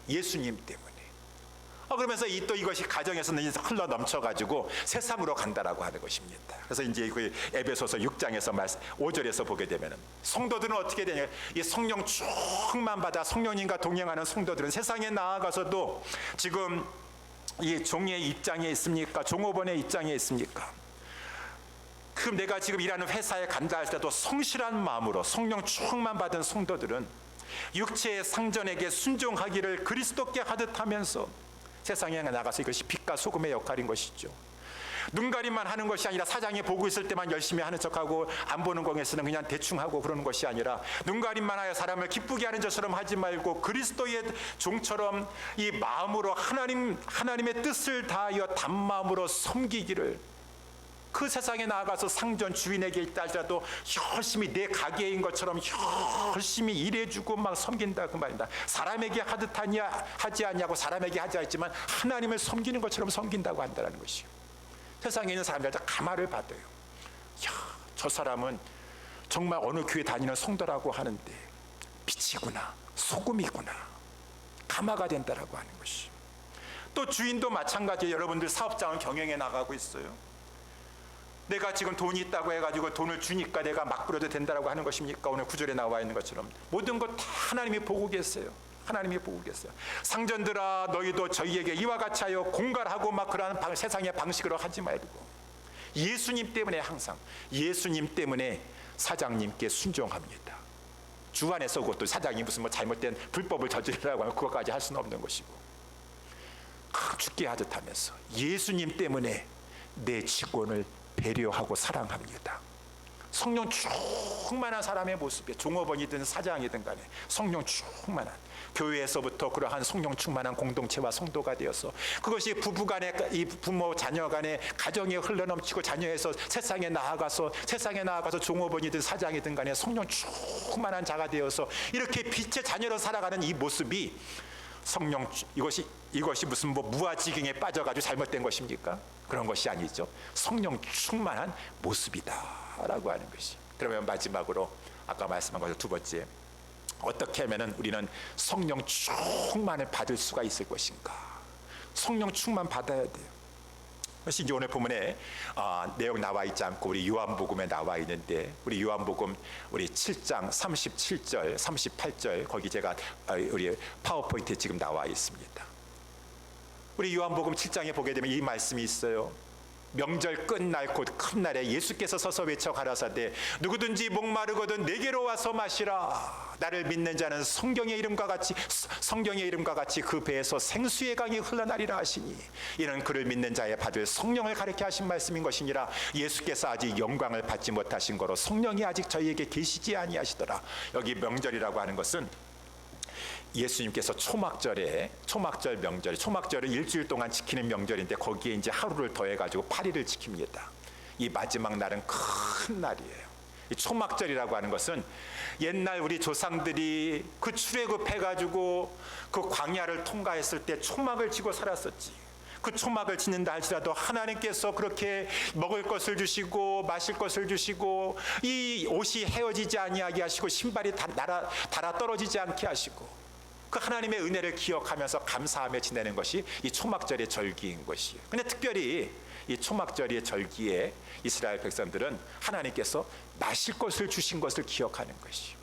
그러면서 또 이것이 가정에서는 흘러 넘쳐가지고 세상으로 간다라고 하는 것입니다. 그래서 이제 그 에베소서 6장에서 5절에서 보게 되면은 성도들은 어떻게 되냐? 이 성령 충만 받아 성령님과 동행하는 성도들은 세상에 나아가서도 지금 이 종의 입장에 있습니까? 종업원의 입장에 있습니까? 그럼 내가 지금 일하는 회사에 간다 할 때도 성실한 마음으로 성령 충만 받은 성도들은 육체의 상전에게 순종하기를 그리스도께 하듯 하면서 세상에 나가서, 이것이 빛과 소금의 역할인 것이죠. 눈가림만 하는 것이 아니라, 사장이 보고 있을 때만 열심히 하는 척하고 안 보는 거에서는 그냥 대충 하고 그러는 것이 아니라, 눈가림만 하여 사람을 기쁘게 하는 것처럼 하지 말고 그리스도의 종처럼 이 마음으로 하나님의 뜻을 다하여 단마음으로 섬기기를, 그 세상에 나아가서 상전 주인에게 있다 할지라도 열심히 내 가게인 것처럼 열심히 일해주고 막 섬긴다 그 말입니다. 사람에게 하듯 하지 않냐고 사람에게 하지 않지만 하나님을 섬기는 것처럼 섬긴다고 한다는 것이요. 세상에 있는 사람들한테 가마를 받아요. 저 사람은 정말 어느 교회 다니는 성도라고 하는데 빛이구나, 소금이구나, 가마가 된다라고 하는 것이. 또 주인도 마찬가지예요. 여러분들 사업장을 경영해 나가고 있어요. 내가 지금 돈이 있다고 해가지고 돈을 주니까 내가 막 부려도 된다라고 하는 것입니까? 오늘 구절에 나와 있는 것처럼 모든 것 다 하나님이 보고 계세요. 하나님이 보고 계세요. 상전들아 너희도 저희에게 이와 같이 하여 공갈하고 막 그러한 세상의 방식으로 하지 말고 예수님 때문에 항상 예수님 때문에 사장님께 순종합니다. 주 안에서 그것도 사장이 무슨 뭐 잘못된 불법을 저지르라고 하면 그것까지 할 수는 없는 것이고 죽게 하듯 하면서 예수님 때문에 내 직원을 배려하고 사랑합니다. 성령 충만한 사람의 모습에 종업원이든 사장이든 간에 성령 충만한 교회에서부터 그러한 성령 충만한 공동체와 성도가 되어서 그것이 부부간에 이 부모 자녀간에 가정에 흘러넘치고 자녀에서 세상에 나아가서 종업원이든 사장이든 간에 성령 충만한 자가 되어서 이렇게 빛의 자녀로 살아가는 이 모습이 성령 이것이 무슨 뭐 무아지경에 빠져가지고 잘못된 것입니까? 그런 것이 아니죠. 성령 충만한 모습이다라고 하는 것이. 그러면 마지막으로 아까 말씀한 것을 두 번째, 어떻게 하면은 우리는 성령 충만을 받을 수가 있을 것인가? 성령 충만 받아야 돼요. 그것이 이제 오늘 본문에 내용 나와 있지 않고 우리 요한복음에 나와 있는데 우리 요한복음 우리 7장 37절 38절 거기 제가 우리 파워포인트에 지금 나와 있습니다. 우리 요한복음 7장에 보게 되면 이 말씀이 있어요. 명절 끝날 곧 큰 날에 예수께서 서서 외쳐 가라사대 누구든지 목마르거든 내게로 와서 마시라. 나를 믿는 자는 성경의 이름과 같이 그 배에서 생수의 강이 흘러나리라 하시니 이는 그를 믿는 자의 받을 성령을 가르쳐 하신 말씀인 것이니라. 예수께서 아직 영광을 받지 못하신 거로 성령이 아직 저희에게 계시지 아니하시더라. 여기 명절이라고 하는 것은 예수님께서 초막절 명절, 초막절을 일주일 동안 지키는 명절인데 거기에 이제 하루를 더해가지고 8일을 지킵니다. 이 마지막 날은 큰 날이에요. 이 초막절이라고 하는 것은 옛날 우리 조상들이 그 출애굽해가지고 그 광야를 통과했을 때 초막을 지고 살았었지. 그 초막을 짓는다 할지라도 하나님께서 그렇게 먹을 것을 주시고 마실 것을 주시고 이 옷이 헤어지지 아니하게 하시고 신발이 달아 떨어지지 않게 하시고 그 하나님의 은혜를 기억하면서 감사하며 지내는 것이 이 초막절의 절기인 것이에요. 근데 특별히 이 초막절의 절기에 이스라엘 백성들은 하나님께서 마실 것을 주신 것을 기억하는 것이에요.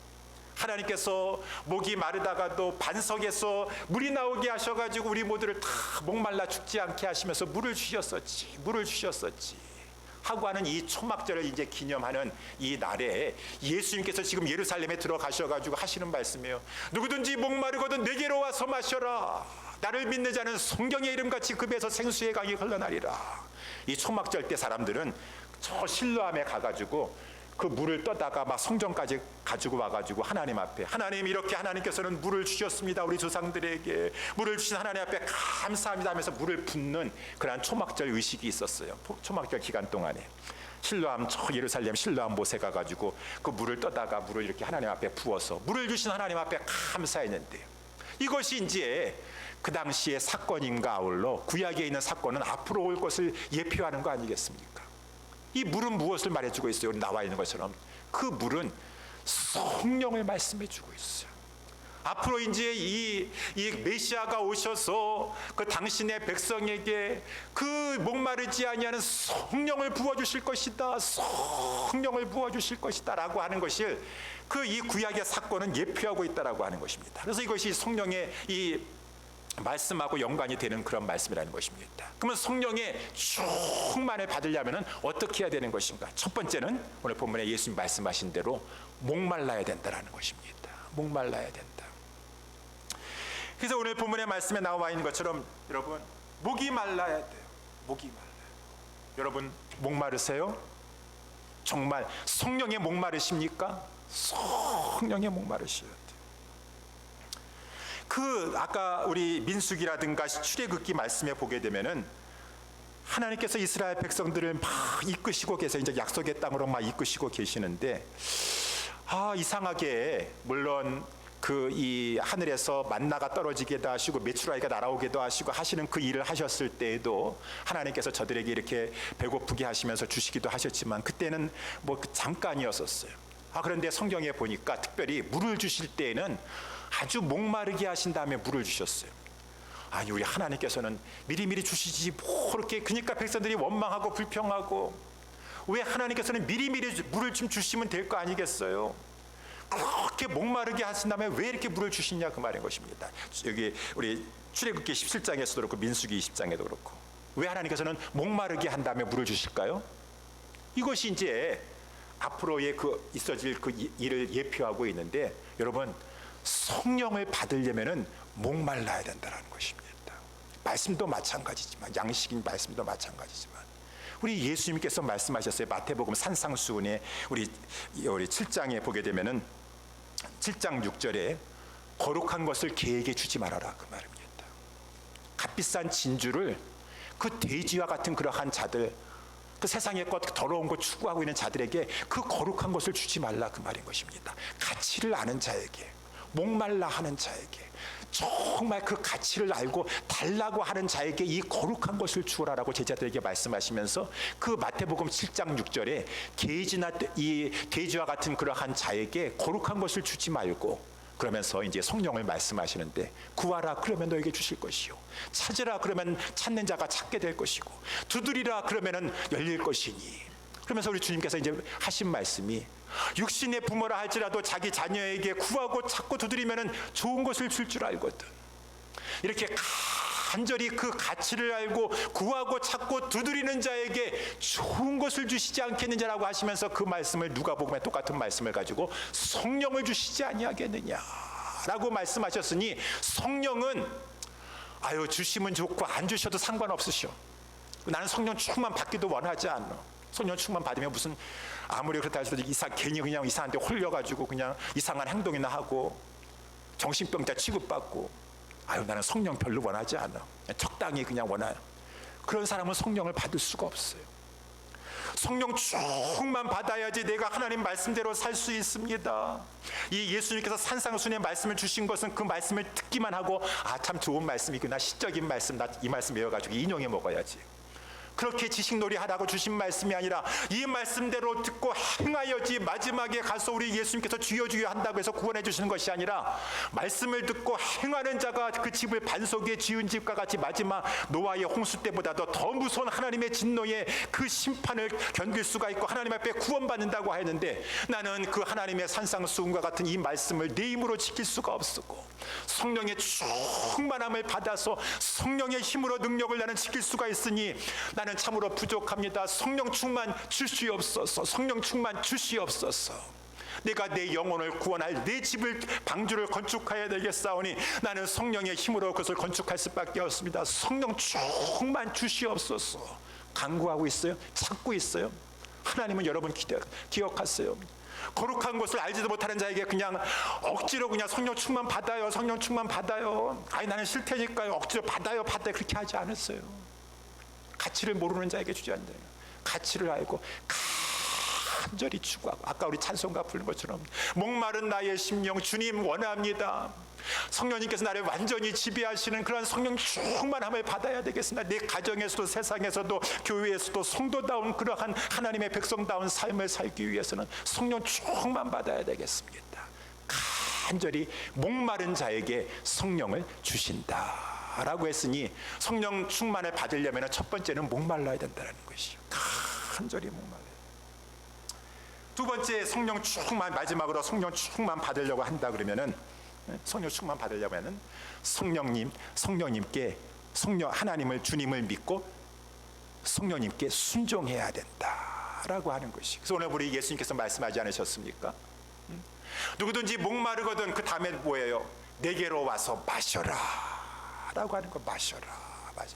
하나님께서 목이 마르다가도 반석에서 물이 나오게 하셔가지고 우리 모두를 다 목말라 죽지 않게 하시면서 물을 주셨었지 하고 하는 이 초막절을 이제 기념하는 이 날에 예수님께서 지금 예루살렘에 들어가셔가지고 하시는 말씀이에요. 누구든지 목마르거든 내게로 와서 마셔라. 나를 믿는 자는 성경의 이름같이 그 배에서 생수의 강이 흘러나리라. 이 초막절 때 사람들은 저 실로암에 가가지고 그 물을 떠다가 막 성전까지 가지고 와가지고 하나님 앞에 하나님 이렇게 하나님께서는 물을 주셨습니다. 우리 조상들에게 물을 주신 하나님 앞에 감사합니다 하면서 물을 붓는 그런 초막절 의식이 있었어요. 초막절 기간 동안에 실로암 예루살렘 실로암 못에 가가지고 그 물을 떠다가 물을 이렇게 하나님 앞에 부어서 물을 주신 하나님 앞에 감사했는데 이것이 이제 그 당시의 사건인가 아울러 구약에 있는 사건은 앞으로 올 것을 예표하는 거 아니겠습니까? 이 물은 무엇을 말해주고 있어요? 나와 있는 것처럼 그 물은 성령을 말씀해주고 있어요. 앞으로 이제 이 메시아가 오셔서 그 당신의 백성에게 그 목마르지 아니하는 성령을 부어주실 것이다. 성령을 부어주실 것이다 라고 하는 것을 그 이 구약의 사건은 예표하고 있다라고 하는 것입니다. 그래서 이것이 성령의 이 말씀하고 연관이 되는 그런 말씀이라는 것입니다. 그러면 성령의 충만을 받으려면 어떻게 해야 되는 것인가? 첫 번째는 오늘 본문에 예수님 말씀하신 대로 목말라야 된다는 것입니다. 목말라야 된다. 그래서 오늘 본문의 말씀에 나와 있는 것처럼 여러분 목이 말라야 돼요. 목이 말라요. 여러분 목마르세요? 정말 성령의 목마르십니까? 성령의 목마르셔야 돼요. 그 아까 우리 민수기라든가 출애굽기 말씀에 보게 되면은 하나님께서 이스라엘 백성들을 막 이끄시고 계세요. 이제 약속의 땅으로 막 이끄시고 계시는데 이상하게 물론 그 이 하늘에서 만나가 떨어지게도 하시고 메추라기가 날아오게도 하시고 하시는 그 일을 하셨을 때에도 하나님께서 저들에게 이렇게 배고프게 하시면서 주시기도 하셨지만 그때는 뭐 잠깐이었었어요. 그런데 성경에 보니까 특별히 물을 주실 때에는 아주 목마르게 하신 다음에 물을 주셨어요. 아니, 우리 하나님께서는 미리미리 주시지 뭐 그렇게, 그러니까 백성들이 원망하고 불평하고, 왜 하나님께서는 미리미리 물을 좀 주시면 될 거 아니겠어요? 그렇게 목마르게 하신 다음에 왜 이렇게 물을 주시냐, 그 말인 것입니다. 여기 우리 출애굽기 17장에서도 그렇고 민수기 20장에도 그렇고, 왜 하나님께서는 목마르게 한 다음에 물을 주실까요? 이것이 이제 앞으로의 있어질 그 일을 예표하고 있는데, 여러분, 성령을 받으려면은 목말라야 된다는 것입니다. 말씀도 마찬가지지만, 양식인 말씀도 마찬가지지만, 우리 예수님께서 말씀하셨어요. 마태복음 산상수훈에 우리 7장에 보게 되면은 7장 6절에 거룩한 것을 개에게 주지 말아라, 그 말입니다. 값비싼 진주를 그 돼지와 같은 그러한 자들, 그 세상의 것 더러운 것 추구하고 있는 자들에게 그 거룩한 것을 주지 말라, 그 말인 것입니다. 가치를 아는 자에게, 목말라 하는 자에게, 정말 그 가치를 알고 달라고 하는 자에게 이 거룩한 것을 주어라라고 제자들에게 말씀하시면서, 그 마태복음 7장 6절에 이 돼지와 같은 그러한 자에게 거룩한 것을 주지 말고, 그러면서 이제 성령을 말씀하시는데, 구하라 그러면 너에게 주실 것이요, 찾으라 그러면 찾는 자가 찾게 될 것이고, 두드리라 그러면은 열릴 것이니. 그러면서 우리 주님께서 이제 하신 말씀이, 육신의 부모라 할지라도 자기 자녀에게 구하고 찾고 두드리면은 좋은 것을 줄 줄 알거든. 이렇게 간절히 그 가치를 알고 구하고 찾고 두드리는 자에게 좋은 것을 주시지 않겠느냐라고 하시면서, 그 말씀을 누가복음에 똑같은 말씀을 가지고 성령을 주시지 아니하겠느냐라고 말씀하셨으니, 성령은 주시면 좋고 안 주셔도 상관없으셔. 나는 성령 충만 받기도 원하지 않아. 성령 충만 받으면 무슨, 아무리 그렇다 해도 괜히 그냥 이상한 데 홀려가지고 그냥 이상한 행동이나 하고 정신병자 취급받고, 나는 성령 별로 원하지 않아, 적당히 그냥 원해요. 그런 사람은 성령을 받을 수가 없어요. 성령 충만 받아야지 내가 하나님 말씀대로 살 수 있습니다. 이 예수님께서 산상수훈의 말씀을 주신 것은 그 말씀을 듣기만 하고, 참 좋은 말씀이구나, 시적인 말씀, 나 이 말씀 외워가지고 인용해 먹어야지, 그렇게 지식놀이 하라고 주신 말씀이 아니라, 이 말씀대로 듣고 행하여지 마지막에 가서 우리 예수님께서 주여 주여 한다고 해서 구원해 주시는 것이 아니라, 말씀을 듣고 행하는 자가 그 집을 반석에 지은 집과 같이 마지막 노아의 홍수 때보다도 더 무서운 하나님의 진노의 그 심판을 견딜 수가 있고 하나님 앞에 구원받는다고 하였는데, 나는 그 하나님의 산상수훈과 같은 이 말씀을 내 힘으로 지킬 수가 없었고, 성령의 충만함을 받아서 성령의 힘으로 능력을 나는 지킬 수가 있으니 나는 참으로 부족합니다. 성령 충만 주시옵소서. 성령 충만 주시옵소서. 내가 내 영혼을 구원할 내 집을, 방주를 건축해야 되겠사오니 나는 성령의 힘으로 그것을 건축할 수밖에 없습니다. 성령 충만 주시옵소서. 간구하고 있어요. 찾고 있어요. 하나님은 여러분 기억하세요. 거룩한 것을 알지도 못하는 자에게 그냥 억지로 그냥 성령 충만 받아요, 성령 충만 받아요, 나는 싫다니까요, 억지로 받아요 그렇게 하지 않았어요. 가치를 모르는 자에게 주지 않는다. 가치를 알고 간절히 추구하고, 아까 우리 찬송가 부른 것처럼 목마른 나의 심령 주님 원합니다. 성령님께서 나를 완전히 지배하시는 그런 성령 충만함을 받아야 되겠습니다. 내 가정에서도 세상에서도 교회에서도 성도다운 그러한 하나님의 백성다운 삶을 살기 위해서는 성령 충만 받아야 되겠습니다. 간절히 목마른 자에게 성령을 주신다라고 했으니, 성령 충만을 받으려면 첫 번째는 목말라야 된다는 것이요. 간절히 목말라야. 두 번째, 성령 충만, 마지막으로 성령 충만 받으려고 한다 그러면은, 성령 충만 받으려면은 성령님께 하나님을, 주님을 믿고 성령님께 순종해야 된다라고 하는 것이. 그래서 오늘 우리 예수님께서 말씀하지 않으셨습니까? 누구든지 목마르거든 그 다음에 뭐예요? 내게로 와서 마셔라라고 하는 거. 마셔라.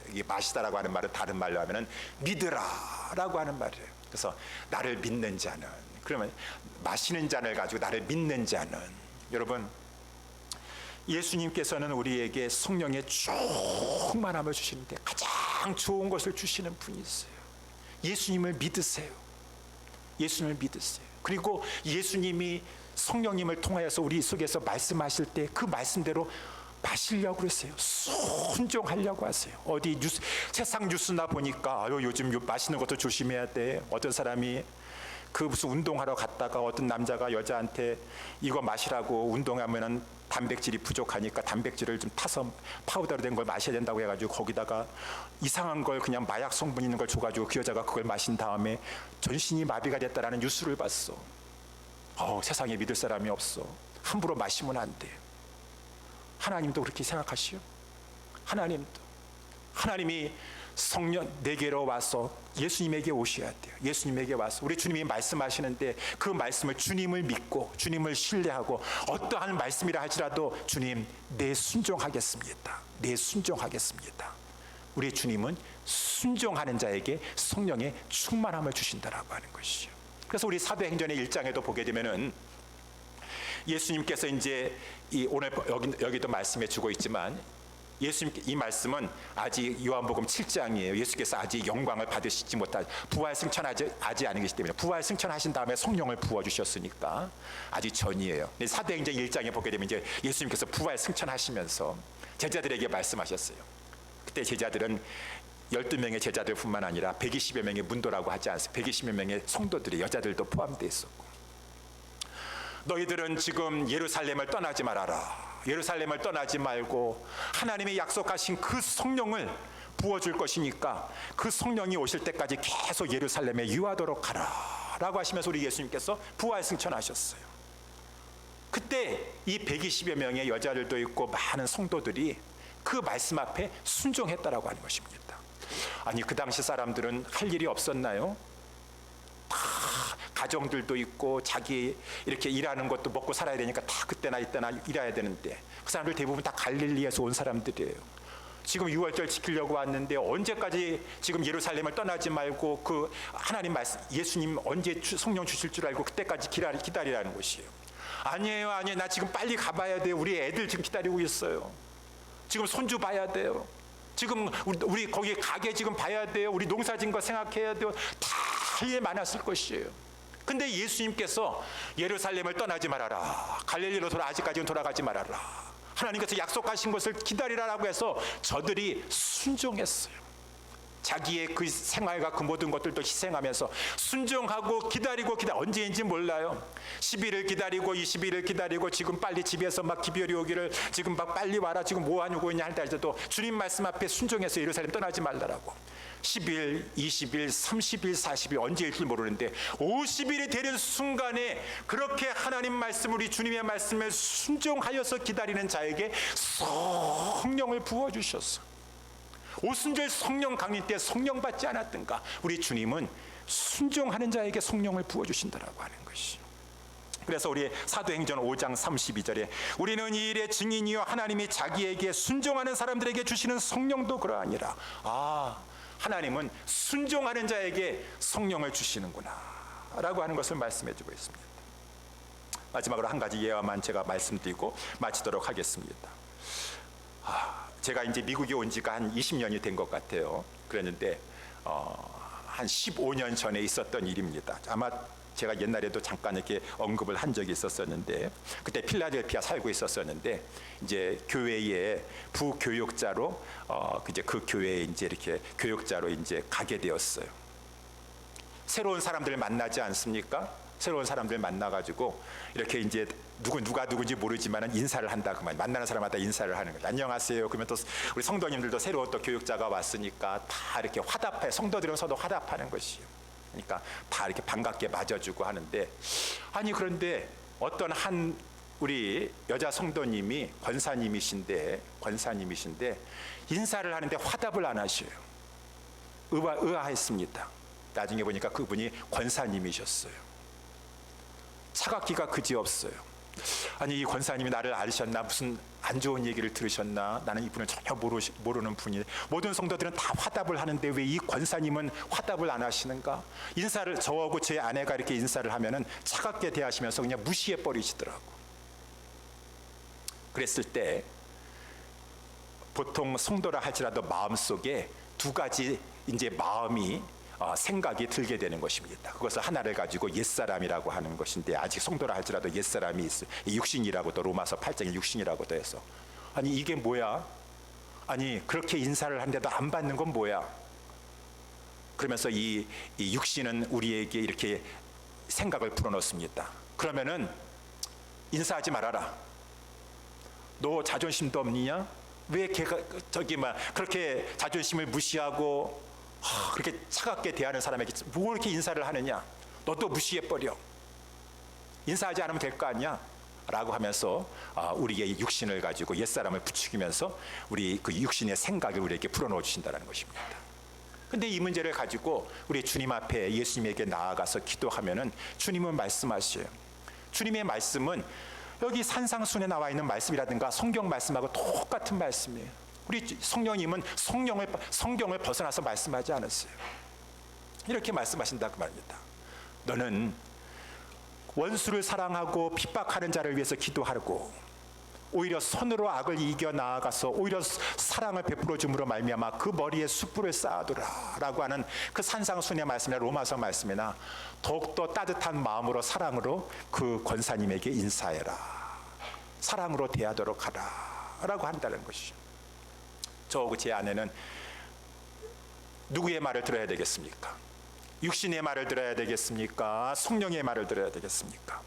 이게 마시다라고 하는 말은 다른 말로 하면은 믿으라라고 하는 말이에요. 그래서 나를 믿는 자는, 그러면 마시는 잔을 가지고 나를 믿는 자는, 여러분, 예수님께서는 우리에게 성령의 충만함을 주시는데 가장 좋은 것을 주시는 분이 있어요. 예수님을 믿으세요. 예수님을 믿으세요. 그리고 예수님이 성령님을 통하여서 우리 속에서 말씀하실 때 그 말씀대로 마시려고 그러세요. 순종하려고 하세요. 어디 세상 뉴스나 보니까 요즘 마시는 것도 조심해야 돼. 어떤 사람이 그 무슨 운동하러 갔다가 어떤 남자가 여자한테 이거 마시라고, 운동하면은 단백질이 부족하니까 단백질을 좀 타서 파우더로 된 걸 마셔야 된다고 해가지고 거기다가 이상한 걸, 그냥 마약 성분 있는 걸 줘가지고 그 여자가 그걸 마신 다음에 전신이 마비가 됐다라는 뉴스를 봤어. 세상에 믿을 사람이 없어. 함부로 마시면 안 돼. 하나님도 그렇게 생각하시오. 하나님이 성령 내게로 와서 예수님에게 오셔야 돼요. 예수님에게 와서 우리 주님이 말씀하시는데 그 말씀을, 주님을 믿고 주님을 신뢰하고 어떠한 말씀이라 할지라도 주님 내 순종하겠습니다. 내 순종하겠습니다. 우리 주님은 순종하는 자에게 성령의 충만함을 주신다라고 하는 것이죠. 그래서 우리 사도행전의 1장에도 보게 되면은 예수님께서 이제 오늘 여기도 말씀해 주고 있지만, 예수님 이 말씀은 아직 요한복음 7장이에요. 예수께서 아직 영광을 받으시지 못한, 부활 승천하지 않은 것이기 때문에, 부활 승천하신 다음에 성령을 부어 주셨으니까 아직 전이에요. 사도행전 1장에 보게 되면 이제 예수님께서 부활 승천하시면서 제자들에게 말씀하셨어요. 그때 제자들은 12명의 제자들뿐만 아니라 120여 명의 문도라고 하지 않습니까? 120여 명의 성도들이, 여자들도 포함되어 있었고, 너희들은 지금 예루살렘을 떠나지 말아라. 예루살렘을 떠나지 말고 하나님이 약속하신 그 성령을 부어줄 것이니까 그 성령이 오실 때까지 계속 예루살렘에 유하도록 하라 라고 하시면서 우리 예수님께서 부활 승천하셨어요. 그때 이 120여 명의 여자들도 있고 많은 성도들이 그 말씀 앞에 순종했다라고 하는 것입니다. 아니, 그 당시 사람들은 할 일이 없었나요? 다 가정들도 있고 자기 이렇게 일하는 것도 먹고 살아야 되니까 다 그때나 이때나 일해야 되는데, 그 사람들 대부분 다 갈릴리에서 온 사람들이에요. 지금 6월절 지키려고 왔는데 언제까지 지금 예루살렘을 떠나지 말고 그 하나님 말씀, 예수님 언제 성령 주실 줄 알고 그때까지 기다리라는 것이에요. 아니에요, 나 지금 빨리 가봐야 돼요. 우리 애들 지금 기다리고 있어요. 지금 손주 봐야 돼요. 지금 우리 거기 가게 지금 봐야 돼요. 우리 농사진 거 생각해야 돼요. 다 할 일 많았을 것이에요. 근데 예수님께서 예루살렘을 떠나지 말아라, 갈릴리로 아직까지는 돌아가지 말아라, 하나님께서 약속하신 것을 기다리라라고 해서 저들이 순종했어요. 자기의 그 생활과 그 모든 것들도 희생하면서 순종하고 기다리고 언제인지 몰라요. 10일을 기다리고 20일을 기다리고 지금 빨리 집에서 막 기별이 오기를 지금 막 빨리 와라, 지금 뭐 하냐고 있냐 할 때도 주님 말씀 앞에 순종해서 예루살렘 떠나지 말라라고. 10일, 20일, 30일, 40일 언제일지 모르는데 50일이 되는 순간에 그렇게 하나님 말씀, 우리 주님의 말씀에 순종하여서 기다리는 자에게 성령을 부어주셨어. 오순절 성령 강림 때 성령 받지 않았던가? 우리 주님은 순종하는 자에게 성령을 부어주신다라고 하는 것이. 그래서 우리 사도행전 5장 32절에 우리는 이 일의 증인이요 하나님이 자기에게 순종하는 사람들에게 주시는 성령도 그러하니라. 하나님은 순종하는 자에게 성령을 주시는구나 라고 하는 것을 말씀해 주고 있습니다. 마지막으로 한 가지 예화만 제가 말씀드리고 마치도록 하겠습니다. 제가 이제 미국에 온 지가 한 20년이 된 것 같아요. 그랬는데 한 15년 전에 있었던 일입니다. 아마 제가 옛날에도 잠깐 이렇게 언급을 한 적이 있었었는데, 그때 필라델피아 살고 있었었는데 이제 교회에 부교육자로 이제 그 교회에 이제 이렇게 교육자로 이제 가게 되었어요. 새로운 사람들을 만나지 않습니까? 새로운 사람들 만나가지고 이렇게 이제 누가 누군지 모르지만은 인사를 한다 그 말. 만나는 사람마다 인사를 하는 거죠. 안녕하세요. 그러면 또 우리 성도님들도 새로운 또 교육자가 왔으니까 다 이렇게 화답해. 성도들은 서로 화답하는 것이에요. 그러니까 다 이렇게 반갑게 맞아주고 하는데, 아니 그런데 어떤 한 우리 여자 성도님이 권사님이신데 인사를 하는데 화답을 안 하셔요. 의아했습니다. 나중에 보니까 그분이 권사님이셨어요. 차갑기가 그지없어요. 아니, 이 권사님이 나를 아셨나, 무슨 안 좋은 얘기를 들으셨나, 나는 이분을 전혀 모르는 분이. 모든 성도들은 다 화답을 하는데 왜 이 권사님은 화답을 안 하시는가? 인사를, 저하고 제 아내가 이렇게 인사를 하면은 차갑게 대하시면서 그냥 무시해 버리시더라고. 그랬을 때 보통 성도라 할지라도 마음속에 두 가지 이제 마음이 생각이 들게 되는 것입니다. 그것을 하나를 가지고 옛사람이라고 하는 것인데, 아직 성도라 할지라도 옛사람이 있어요. 육신이라고도, 로마서 8장에 육신이라고도 해서, 아니 이게 뭐야? 아니 그렇게 인사를 하는데도 안 받는 건 뭐야? 그러면서 이 육신은 우리에게 이렇게 생각을 불어넣습니다. 그러면은 인사하지 말아라. 너 자존심도 없느냐? 왜 걔가 그렇게 자존심을 무시하고 그렇게 차갑게 대하는 사람에게 뭐 이렇게 인사를 하느냐? 너도 무시해버려. 인사하지 않으면 될 거 아니야? 라고 하면서 우리의 육신을 가지고 옛사람을 부추기면서 우리 그 육신의 생각을 우리에게 불어넣어 주신다는 것입니다. 근데 이 문제를 가지고 우리 주님 앞에 예수님에게 나아가서 기도하면은 주님은 말씀하셔요. 주님의 말씀은 여기 산상순에 나와 있는 말씀이라든가 성경 말씀하고 똑같은 말씀이에요. 우리 성령님은 성경을 벗어나서 말씀하지 않았어요. 이렇게 말씀하신다고 말입니다. 너는 원수를 사랑하고 핍박하는 자를 위해서 기도하고 오히려 선으로 악을 이겨 나아가서 오히려 사랑을 베풀어 줌으로 말미암아 그 머리에 숯불을 쌓아두라 라고 하는 그 산상순의 말씀이나 로마서 말씀이나 더욱더 따뜻한 마음으로 사랑으로 그 권사님에게 인사해라, 사랑으로 대하도록 하라 라고 한다는 것이죠. 저하고 제 아내는 누구의 말을 들어야 되겠습니까? 육신의 말을 들어야 되겠습니까? 성령의 말을 들어야 되겠습니까?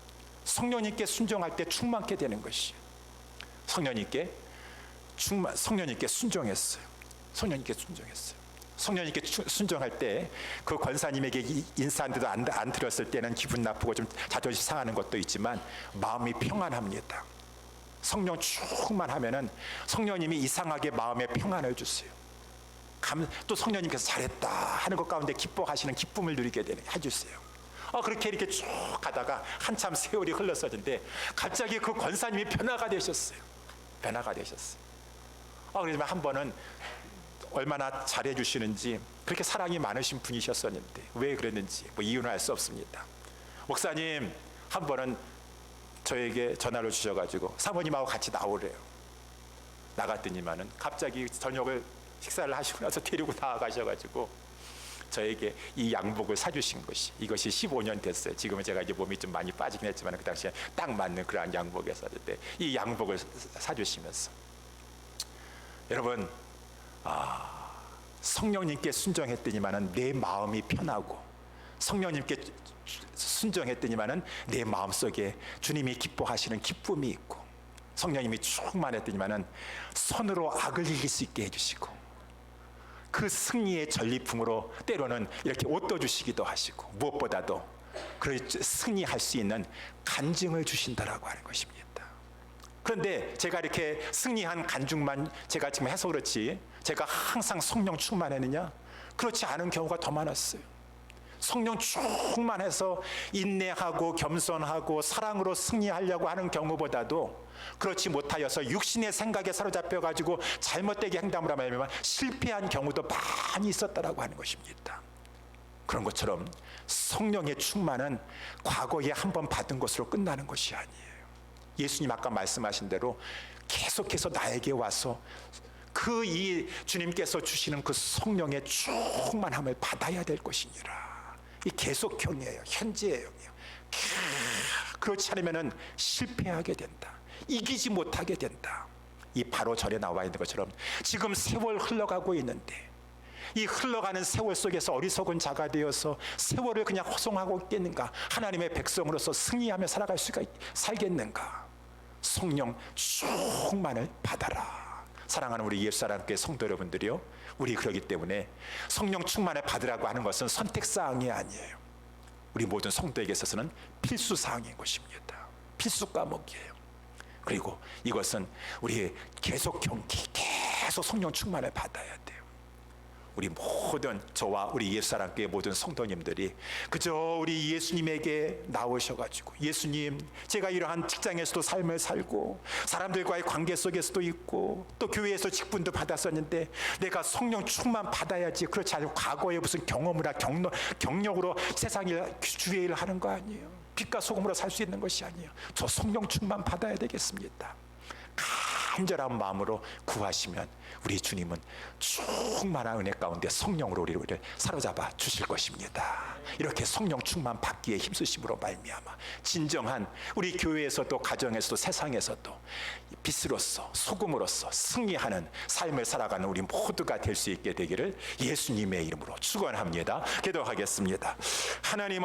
성령님께 순종할 때 충만케 되는 것이 성령님께 순종했어요. 성령님께 순종할 때 그 권사님에게 인사한데도 안 들었을 때는 기분 나쁘고 좀 자존심 상하는 것도 있지만 마음이 평안합니다. 성령 충만하면은 성령님이 이상하게 마음에 평안을 주세요. 또 성령님께서 잘했다 하는 것 가운데 기뻐하시는 기쁨을 누리게 해주세요. 그렇게 이렇게 쭉 가다가 한참 세월이 흘렀었는데 갑자기 그 권사님이 변화가 되셨어요. 그러지만 한 번은 얼마나 잘해주시는지 그렇게 사랑이 많으신 분이셨었는데 왜 그랬는지 이유는 알 수 없습니다. 목사님 한 번은 저에게 전화를 주셔가지고 사모님하고 같이 나오래요. 나갔더니만은 갑자기 저녁을 식사를 하시고 나서 데리고 나가셔가지고 저에게 이 양복을 사주신 것이 이것이 15년 됐어요. 지금은 제가 이제 몸이 좀 많이 빠지긴 했지만 그 당시에 딱 맞는 그러한 양복이었는데 이 양복을 사주시면서 여러분 성령님께 순종했더니만은 내 마음이 편하고 성령님께 순종했더니만은 내 마음속에 주님이 기뻐하시는 기쁨이 있고 성령님이 충만했더니만은 선으로 악을 이길 수 있게 해주시고 그 승리의 전리품으로 때로는 이렇게 옷도 주시기도 하시고 무엇보다도 그 승리할 수 있는 간증을 주신다라고 하는 것입니다. 그런데 제가 이렇게 승리한 간증만 제가 지금 해서 그렇지 제가 항상 성령 충만했느냐? 그렇지 않은 경우가 더 많았어요. 성령 충만해서 인내하고 겸손하고 사랑으로 승리하려고 하는 경우보다도 그렇지 못하여서 육신의 생각에 사로잡혀 가지고 잘못되게 행동을 하면 실패한 경우도 많이 있었다라고 하는 것입니다. 그런 것처럼 성령의 충만은 과거에 한번 받은 것으로 끝나는 것이 아니에요. 예수님 아까 말씀하신 대로 계속해서 나에게 와서 그 이 주님께서 주시는 그 성령의 충만함을 받아야 될 것이니라. 이 계속형이에요. 현재형이에요. 그렇지 않으면 실패하게 된다. 이기지 못하게 된다. 이 바로 절에 나와 있는 것처럼 지금 세월 흘러가고 있는데 이 흘러가는 세월 속에서 어리석은 자가 되어서 세월을 그냥 허송하고 있겠는가? 하나님의 백성으로서 승리하며 살겠는가? 성령 충만을 받아라. 사랑하는 우리 옛사람께 성도 여러분들이요, 우리 그러기 때문에 성령 충만을 받으라고 하는 것은 선택사항이 아니에요. 우리 모든 성도에게 있어서는 필수사항인 것입니다. 필수 과목이에요. 그리고 이것은 우리 계속 성령 충만을 받아야 돼요. 우리 모든 저와 우리 옛사람교회 모든 성도님들이 그저 우리 예수님에게 나오셔가지고 예수님, 제가 이러한 직장에서도 삶을 살고 사람들과의 관계 속에서도 있고 또 교회에서 직분도 받았었는데 내가 성령 충만 받아야지, 그렇지 않고 과거에 무슨 경험이나 경력으로 세상에 주의 일을 하는 거 아니에요. 빛과 소금으로 살 수 있는 것이 아니에요. 저 성령 충만 받아야 되겠습니다. 간절한 마음으로 구하시면 우리 주님은 충만한 은혜 가운데 성령으로 우리를 사로잡아 주실 것입니다. 이렇게 성령 충만 받기에 힘쓰심으로 말미암아 진정한 우리 교회에서도 가정에서도 세상에서도 빛으로서 소금으로서 승리하는 삶을 살아가는 우리 모두가 될 수 있게 되기를 예수님의 이름으로 축원합니다. 기도하겠습니다. 하나님